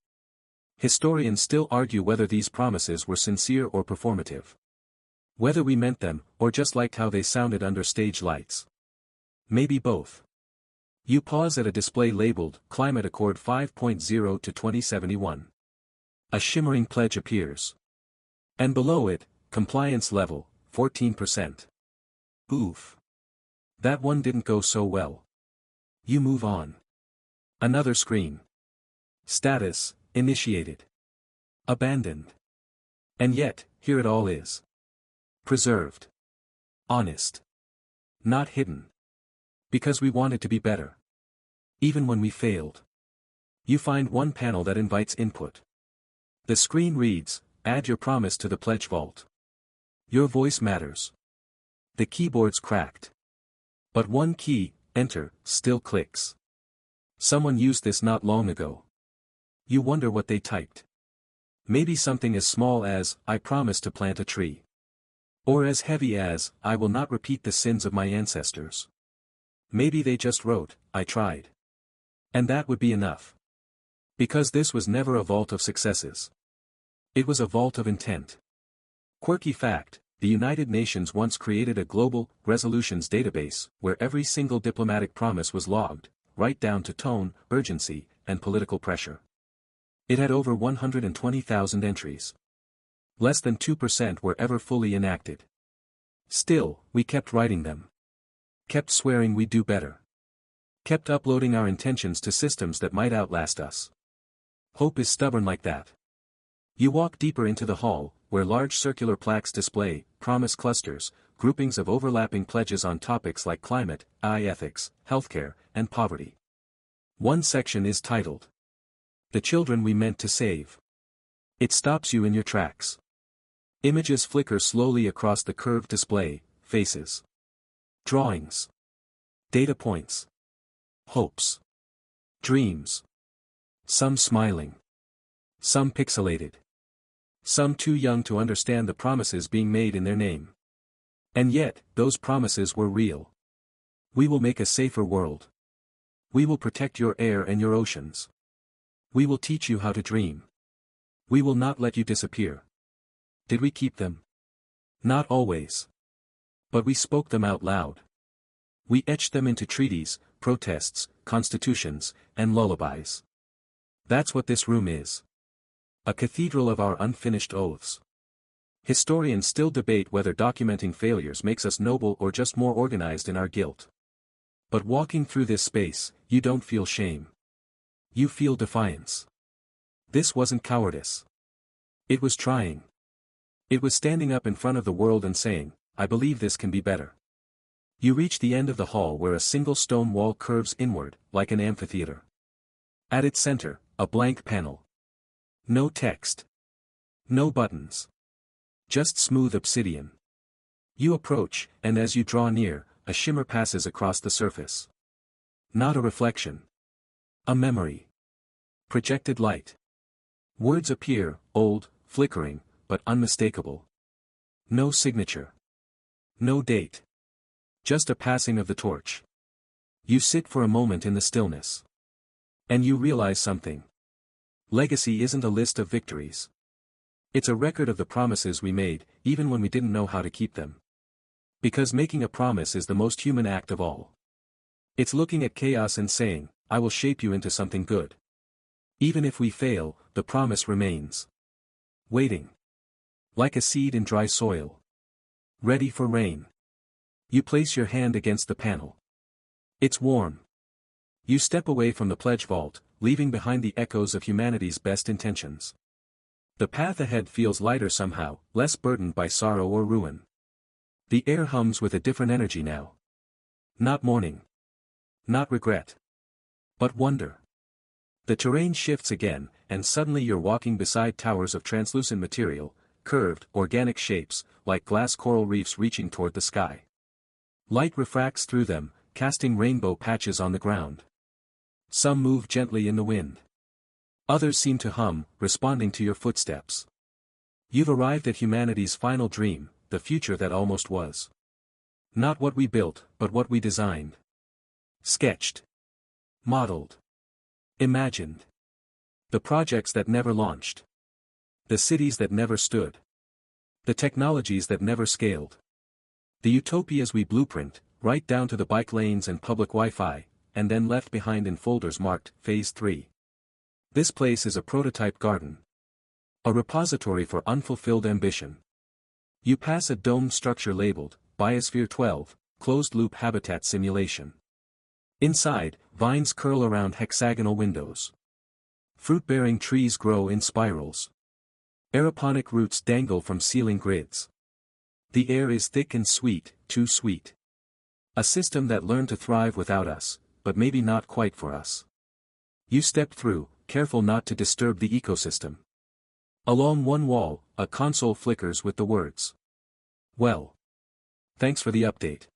Historians still argue whether these promises were sincere or performative. Whether we meant them, or just liked how they sounded under stage lights. Maybe both. You pause at a display labeled, Climate Accord 5.0 to 2071. A shimmering pledge appears. And below it, compliance level, 14%. Oof. That one didn't go so well. You move on. Another screen. Status, initiated. Abandoned. And yet, here it all is. Preserved. Honest. Not hidden. Because we wanted to be better. Even when we failed. You find one panel that invites input. The screen reads, add your promise to the Pledge Vault. Your voice matters. The keyboard's cracked. But one key, enter, still clicks. Someone used this not long ago. You wonder what they typed. Maybe something as small as, I promise to plant a tree. Or as heavy as, I will not repeat the sins of my ancestors. Maybe they just wrote, I tried. And that would be enough. Because this was never a vault of successes. It was a vault of intent. Quirky fact, the United Nations once created a global resolutions database where every single diplomatic promise was logged, right down to tone, urgency, and political pressure. It had over 120,000 entries. Less than 2% were ever fully enacted. Still, we kept writing them. Kept swearing we'd do better. Kept uploading our intentions to systems that might outlast us. Hope is stubborn like that. You walk deeper into the hall, where large circular plaques display, promise clusters, groupings of overlapping pledges on topics like climate, AI ethics, healthcare, and poverty. One section is titled, The Children We Meant to Save. It stops you in your tracks. Images flicker slowly across the curved display, faces. Drawings. Data points. Hopes. Dreams. Some smiling. Some pixelated. Some too young to understand the promises being made in their name. And yet, those promises were real. We will make a safer world. We will protect your air and your oceans. We will teach you how to dream. We will not let you disappear. Did we keep them? Not always. But we spoke them out loud. We etched them into treaties, protests, constitutions, and lullabies. That's what this room is. A cathedral of our unfinished oaths. Historians still debate whether documenting failures makes us noble or just more organized in our guilt. But walking through this space, you don't feel shame. You feel defiance. This wasn't cowardice. It was trying. It was standing up in front of the world and saying, I believe this can be better. You reach the end of the hall where a single stone wall curves inward, like an amphitheater. At its center, a blank panel. No text. No buttons. Just smooth obsidian. You approach, and as you draw near, a shimmer passes across the surface. Not a reflection. A memory. Projected light. Words appear, old, flickering, but unmistakable. No signature. No date. Just a passing of the torch. You sit for a moment in the stillness. And you realize something. Legacy isn't a list of victories. It's a record of the promises we made, even when we didn't know how to keep them. Because making a promise is the most human act of all. It's looking at chaos and saying, I will shape you into something good. Even if we fail, the promise remains. Waiting. Like a seed in dry soil. Ready for rain. You place your hand against the panel. It's warm. You step away from the pledge vault, leaving behind the echoes of humanity's best intentions. The path ahead feels lighter somehow, less burdened by sorrow or ruin. The air hums with a different energy now. Not mourning. Not regret. But wonder. The terrain shifts again, and suddenly you're walking beside towers of translucent material, curved, organic shapes, like glass coral reefs reaching toward the sky. Light refracts through them, casting rainbow patches on the ground. Some move gently in the wind. Others seem to hum, responding to your footsteps. You've arrived at humanity's final dream, the future that almost was. Not what we built, but what we designed. Sketched. Modeled. Imagined. The projects that never launched. The cities that never stood. The technologies that never scaled. The utopias we blueprint, right down to the bike lanes and public Wi-Fi, and then left behind in folders marked, Phase 3. This place is a prototype garden. A repository for unfulfilled ambition. You pass a domed structure labeled, Biosphere 12, closed-loop habitat simulation. Inside, vines curl around hexagonal windows. Fruit-bearing trees grow in spirals. Aeroponic roots dangle from ceiling grids. The air is thick and sweet, too sweet. A system that learned to thrive without us, but maybe not quite for us. You step through, careful not to disturb the ecosystem. Along one wall, a console flickers with the words. Well. Thanks for the update.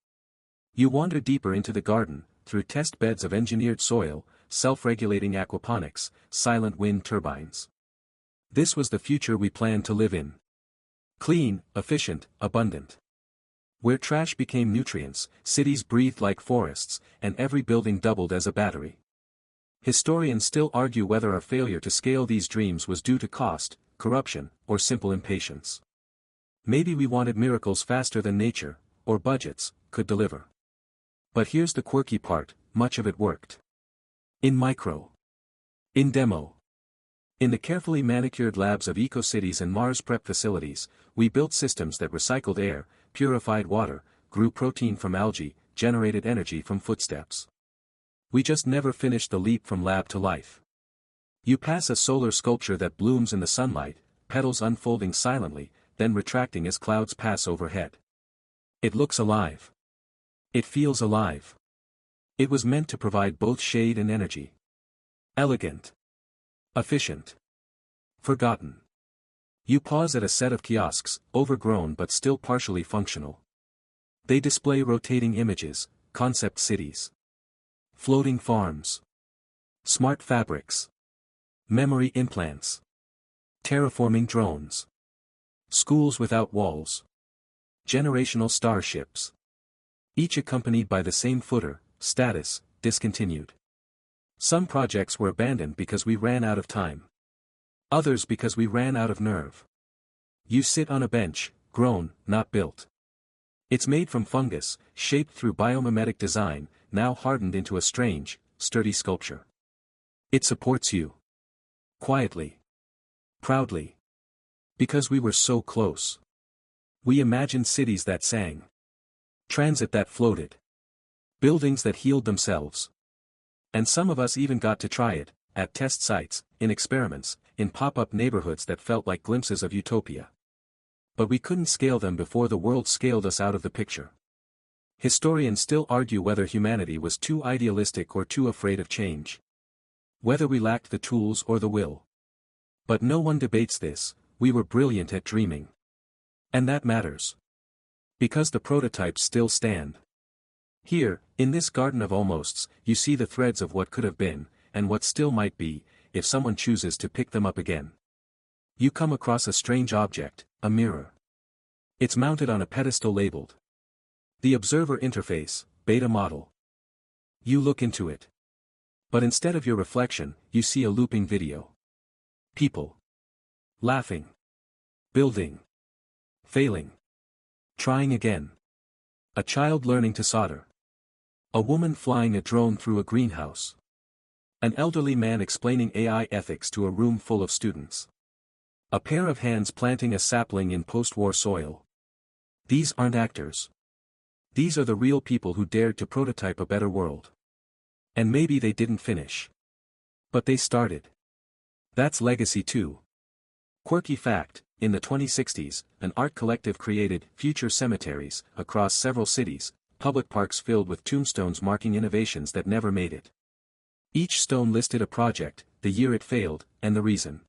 You wander deeper into the garden, through test beds of engineered soil, self-regulating aquaponics, silent wind turbines. This was the future we planned to live in. Clean, efficient, abundant. Where trash became nutrients, cities breathed like forests, and every building doubled as a battery. Historians still argue whether our failure to scale these dreams was due to cost, corruption, or simple impatience. Maybe we wanted miracles faster than nature, or budgets, could deliver. But here's the quirky part, much of it worked. In micro. In demo. In the carefully manicured labs of eco-cities and Mars prep facilities, we built systems that recycled air, purified water, grew protein from algae, generated energy from footsteps. We just never finished the leap from lab to life. You pass a solar sculpture that blooms in the sunlight, petals unfolding silently, then retracting as clouds pass overhead. It looks alive. It feels alive. It was meant to provide both shade and energy. Elegant. Efficient. Forgotten. You pause at a set of kiosks, overgrown but still partially functional. They display rotating images, concept cities. Floating farms. Smart fabrics. Memory implants. Terraforming drones. Schools without walls. Generational starships. Each accompanied by the same footer, status, discontinued. Some projects were abandoned because we ran out of time. Others because we ran out of nerve. You sit on a bench, grown, not built. It's made from fungus, shaped through biomimetic design, now hardened into a strange, sturdy sculpture. It supports you. Quietly. Proudly. Because we were so close. We imagined cities that sang. Transit that floated. Buildings that healed themselves. And some of us even got to try it, at test sites, in experiments, in pop-up neighborhoods that felt like glimpses of utopia. But we couldn't scale them before the world scaled us out of the picture. Historians still argue whether humanity was too idealistic or too afraid of change. Whether we lacked the tools or the will. But no one debates this, we were brilliant at dreaming. And that matters. Because the prototypes still stand. Here, in this garden of almosts, you see the threads of what could have been, and what still might be, if someone chooses to pick them up again. You come across a strange object, a mirror. It's mounted on a pedestal labeled. The Observer Interface, Beta Model. You look into it. But instead of your reflection, you see a looping video. People. Laughing. Building. Failing. Trying again. A child learning to solder. A woman flying a drone through a greenhouse. An elderly man explaining AI ethics to a room full of students. A pair of hands planting a sapling in post-war soil. These aren't actors. These are the real people who dared to prototype a better world. And maybe they didn't finish. But they started. That's legacy too. Quirky fact, in the 2060s, an art collective created future cemeteries across several cities, public parks filled with tombstones marking innovations that never made it. Each stone listed a project, the year it failed, and the reason.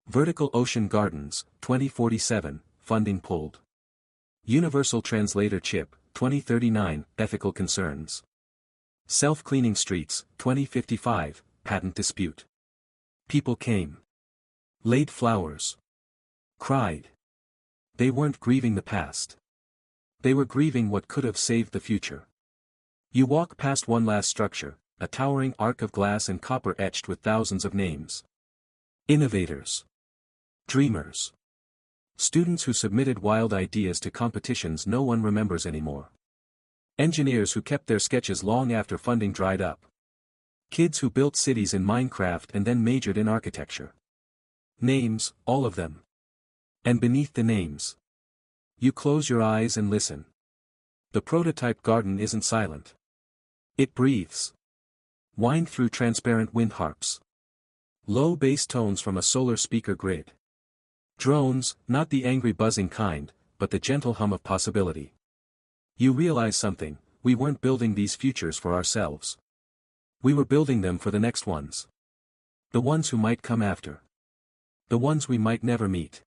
Vertical Ocean Gardens, 2047, funding pulled. Universal Translator Chip, 2039, ethical concerns. Self-cleaning streets, 2055, patent dispute. People came. Laid flowers. Cried. They weren't grieving the past. They were grieving what could have saved the future. You walk past one last structure, a towering arc of glass and copper etched with thousands of names. Innovators. Dreamers. Students who submitted wild ideas to competitions no one remembers anymore. Engineers who kept their sketches long after funding dried up. Kids who built cities in Minecraft and then majored in architecture. Names, all of them. And beneath the names. You close your eyes and listen. The prototype garden isn't silent. It breathes. Wind through transparent wind harps. Low bass tones from a solar speaker grid. Drones, not the angry buzzing kind, but the gentle hum of possibility. You realize something, we weren't building these futures for ourselves. We were building them for the next ones. The ones who might come after. The ones we might never meet.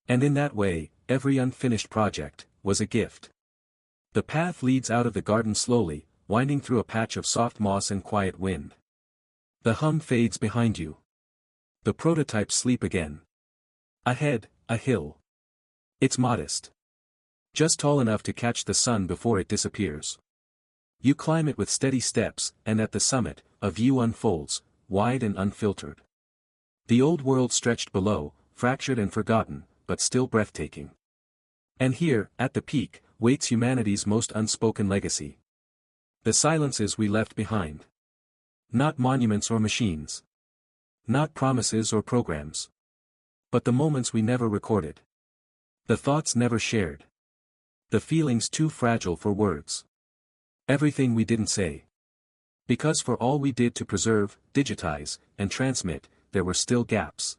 And in that way, every unfinished project was a gift. The path leads out of the garden slowly, winding through a patch of soft moss and quiet wind. The hum fades behind you. The prototypes sleep again. Ahead, a hill. It's modest. Just tall enough to catch the sun before it disappears. You climb it with steady steps, and at the summit, a view unfolds, wide and unfiltered. The old world stretched below, fractured and forgotten, but still breathtaking. And here, at the peak, waits humanity's most unspoken legacy. The silences we left behind. Not monuments or machines. Not promises or programs. But the moments we never recorded. The thoughts never shared. The feelings too fragile for words. Everything we didn't say. Because for all we did to preserve, digitize, and transmit, there were still gaps.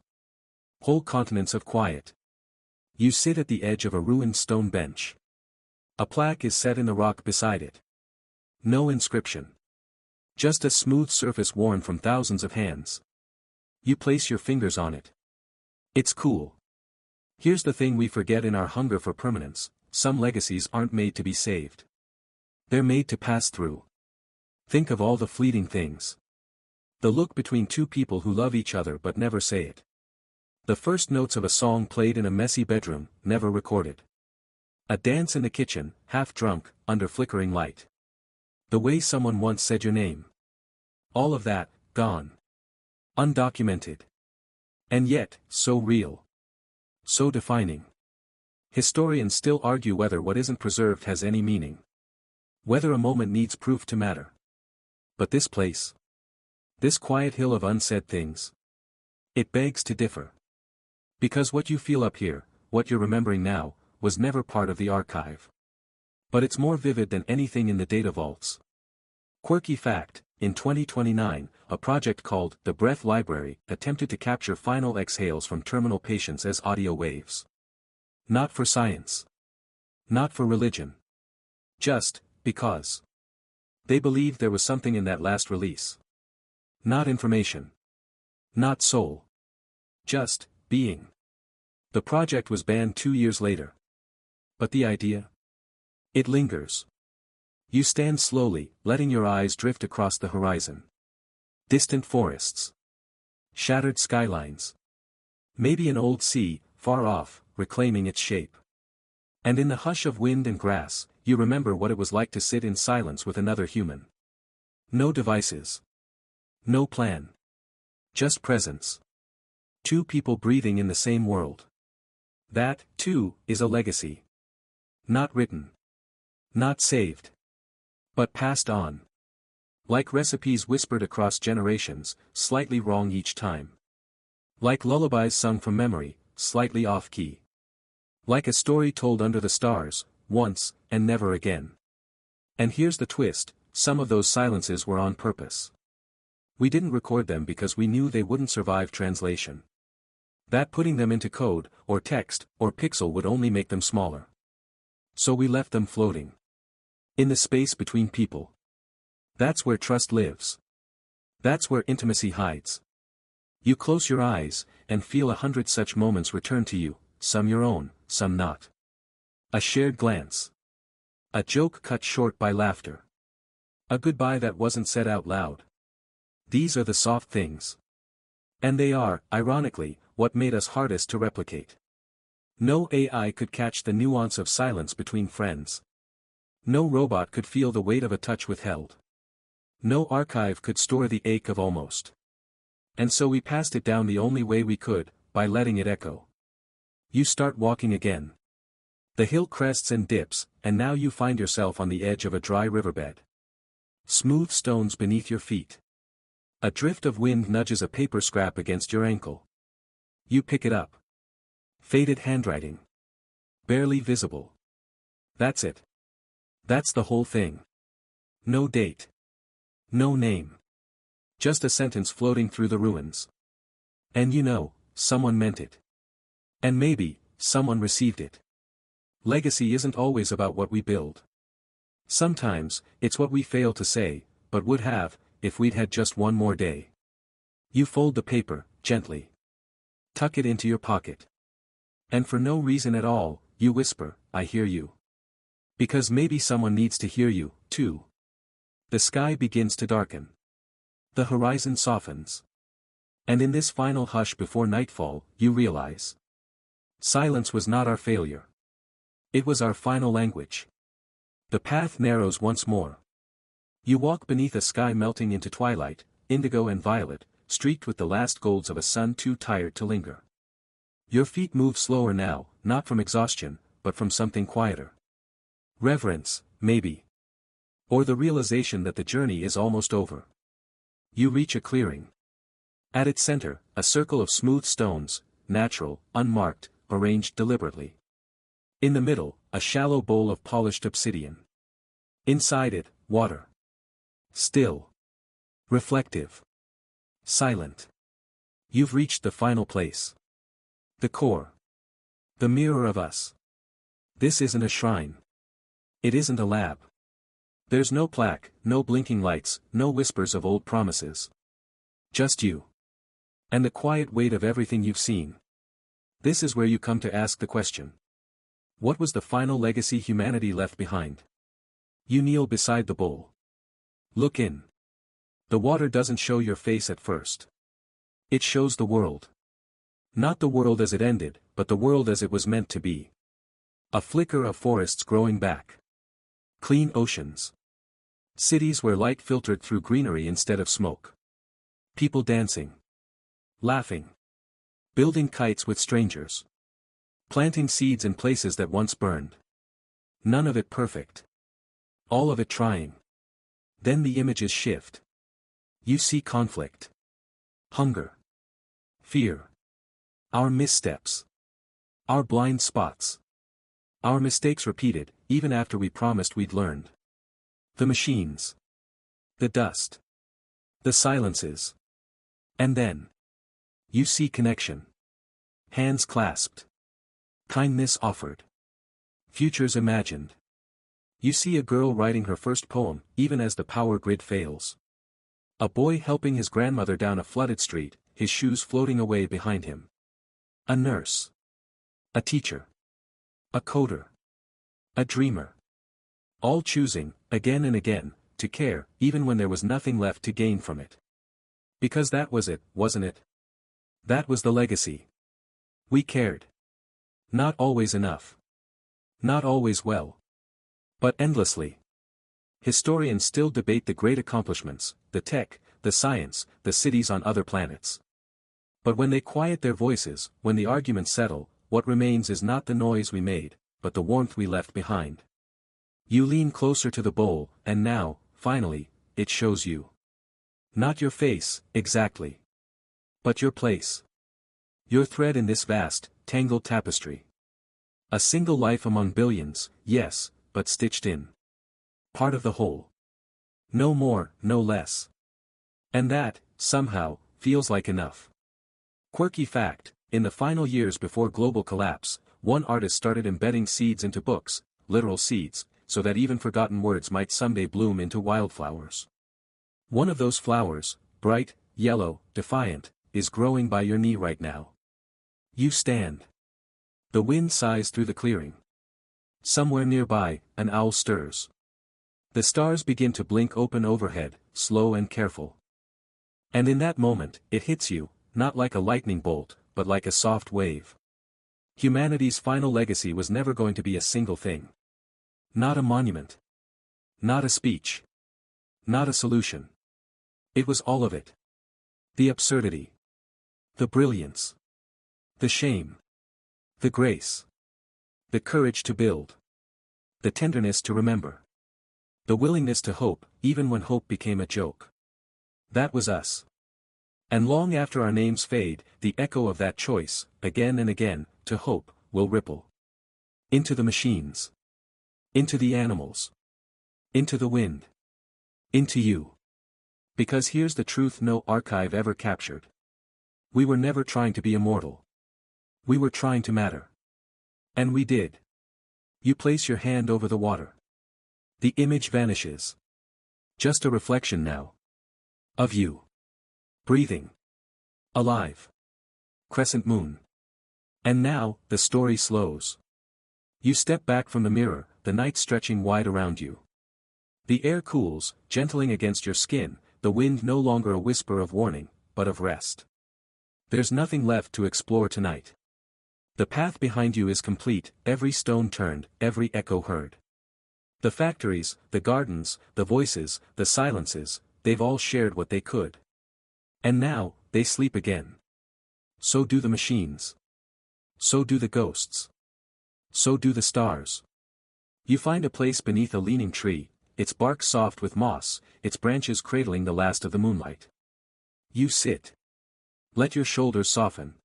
Whole continents of quiet. You sit at the edge of a ruined stone bench. A plaque is set in the rock beside it. No inscription. Just a smooth surface worn from thousands of hands. You place your fingers on it. It's cool. Here's the thing we forget in our hunger for permanence, some legacies aren't made to be saved. They're made to pass through. Think of all the fleeting things. The look between two people who love each other but never say it. The first notes of a song played in a messy bedroom, never recorded. A dance in the kitchen, half drunk, under flickering light. The way someone once said your name. All of that, gone. Undocumented. And yet, so real. So defining. Historians still argue whether what isn't preserved has any meaning. Whether a moment needs proof to matter. But this place. This quiet hill of unsaid things. It begs to differ. Because what you feel up here, what you're remembering now, was never part of the archive. But it's more vivid than anything in the data vaults. Quirky fact, in 2029, a project called The Breath Library attempted to capture final exhales from terminal patients as audio waves. Not for science. Not for religion. Just, because. They believed there was something in that last release. Not information. Not soul. Just, being. The project was banned 2 years later. But the idea? It lingers. You stand slowly, letting your eyes drift across the horizon. Distant forests. Shattered skylines. Maybe an old sea, far off, reclaiming its shape. And in the hush of wind and grass, you remember what it was like to sit in silence with another human. No devices. No plan. Just presence. Two people breathing in the same world. That, too, is a legacy. Not written. Not saved. But passed on. Like recipes whispered across generations, slightly wrong each time. Like lullabies sung from memory, slightly off-key. Like a story told under the stars, once, and never again. And here's the twist, some of those silences were on purpose. We didn't record them because we knew they wouldn't survive translation. That putting them into code, or text, or pixel would only make them smaller. So we left them floating. In the space between people. That's where trust lives. That's where intimacy hides. You close your eyes, and feel 100 such moments return to you, some your own, some not. A shared glance. A joke cut short by laughter. A goodbye that wasn't said out loud. These are the soft things. And they are, ironically, what made us hardest to replicate. No AI could catch the nuance of silence between friends. No robot could feel the weight of a touch withheld. No archive could store the ache of almost. And so we passed it down the only way we could, by letting it echo. You start walking again. The hill crests and dips, and now you find yourself on the edge of a dry riverbed. Smooth stones beneath your feet. A drift of wind nudges a paper scrap against your ankle. You pick it up. Faded handwriting. Barely visible. That's it. That's the whole thing. No date. No name. Just a sentence floating through the ruins. And you know, someone meant it. And maybe, someone received it. Legacy isn't always about what we build. Sometimes, it's what we fail to say, but would have, if we'd had just one more day. You fold the paper, gently. Tuck it into your pocket. And for no reason at all, you whisper, I hear you. Because maybe someone needs to hear you, too. The sky begins to darken. The horizon softens. And in this final hush before nightfall, you realize. Silence was not our failure. It was our final language. The path narrows once more. You walk beneath a sky melting into twilight, indigo and violet, streaked with the last golds of a sun too tired to linger. Your feet move slower now, not from exhaustion, but from something quieter. Reverence, maybe. Or the realization that the journey is almost over. You reach a clearing. At its center, a circle of smooth stones, natural, unmarked, arranged deliberately. In the middle, a shallow bowl of polished obsidian. Inside it, water. Still. Reflective. Silent. You've reached the final place. The core. The mirror of us. This isn't a shrine. It isn't a lab. There's no plaque, no blinking lights, no whispers of old promises. Just you. And the quiet weight of everything you've seen. This is where you come to ask the question. What was the final legacy humanity left behind? You kneel beside the bowl. Look in. The water doesn't show your face at first. It shows the world. Not the world as it ended, but the world as it was meant to be. A flicker of forests growing back. Clean oceans. Cities where light filtered through greenery instead of smoke. People dancing. Laughing. Building kites with strangers. Planting seeds in places that once burned. None of it perfect. All of it trying. Then the images shift. You see conflict. Hunger. Fear. Our missteps. Our blind spots. Our mistakes repeated, even after we promised we'd learned. The machines. The dust. The silences. And then. You see connection. Hands clasped. Kindness offered. Futures imagined. You see a girl writing her first poem, even as the power grid fails. A boy helping his grandmother down a flooded street, his shoes floating away behind him. A nurse. A teacher. A coder. A dreamer. All choosing, again and again, to care, even when there was nothing left to gain from it. Because that was it, wasn't it? That was the legacy. We cared. Not always enough. Not always well. But endlessly. Historians still debate the great accomplishments, the tech, the science, the cities on other planets. But when they quiet their voices, when the arguments settle, what remains is not the noise we made, but the warmth we left behind. You lean closer to the bowl, and now, finally, it shows you. Not your face, exactly. But your place. Your thread in this vast, tangled tapestry. A single life among billions, yes, but stitched in. Part of the whole. No more, no less. And that, somehow, feels like enough. Quirky fact, in the final years before global collapse, one artist started embedding seeds into books, literal seeds, so that even forgotten words might someday bloom into wildflowers. One of those flowers, bright, yellow, defiant, is growing by your knee right now. You stand. The wind sighs through the clearing. Somewhere nearby, an owl stirs. The stars begin to blink open overhead, slow and careful. And in that moment, it hits you, not like a lightning bolt, but like a soft wave. Humanity's final legacy was never going to be a single thing. Not a monument. Not a speech. Not a solution. It was all of it. The absurdity. The brilliance. The shame. The grace. The courage to build. The tenderness to remember. The willingness to hope, even when hope became a joke. That was us. And long after our names fade, the echo of that choice, again and again, to hope, will ripple. Into the machines. Into the animals. Into the wind. Into you. Because here's the truth no archive ever captured. We were never trying to be immortal. We were trying to matter. And we did. You place your hand over the water. The image vanishes. Just a reflection now. Of you. Breathing. Alive. Crescent moon. And now, the story slows. You step back from the mirror, the night stretching wide around you. The air cools, gentling against your skin, the wind no longer a whisper of warning, but of rest. There's nothing left to explore tonight. The path behind you is complete, every stone turned, every echo heard. The factories, the gardens, the voices, the silences, they've all shared what they could. And now, they sleep again. So do the machines. So do the ghosts. So do the stars. You find a place beneath a leaning tree, its bark soft with moss, its branches cradling the last of the moonlight. You sit. Let your shoulders soften.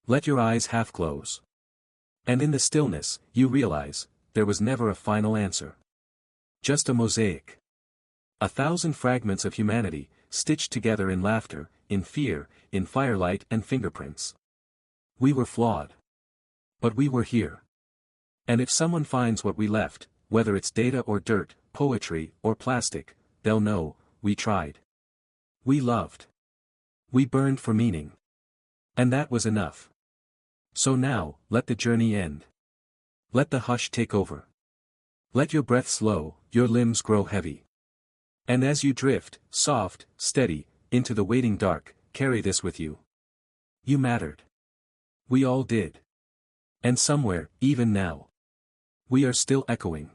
Let your eyes half close. And in the stillness, you realize, there was never a final answer. Just a mosaic. 1,000 fragments of humanity, stitched together in laughter, in fear, in firelight and fingerprints. We were flawed. But we were here. And if someone finds what we left, whether it's data or dirt, poetry or plastic, they'll know, we tried. We loved. We burned for meaning. And that was enough. So now, let the journey end. Let the hush take over. Let your breath slow, your limbs grow heavy. And as you drift, soft, steady, into the waiting dark, carry this with you. You mattered. We all did. And somewhere, even now, we are still echoing.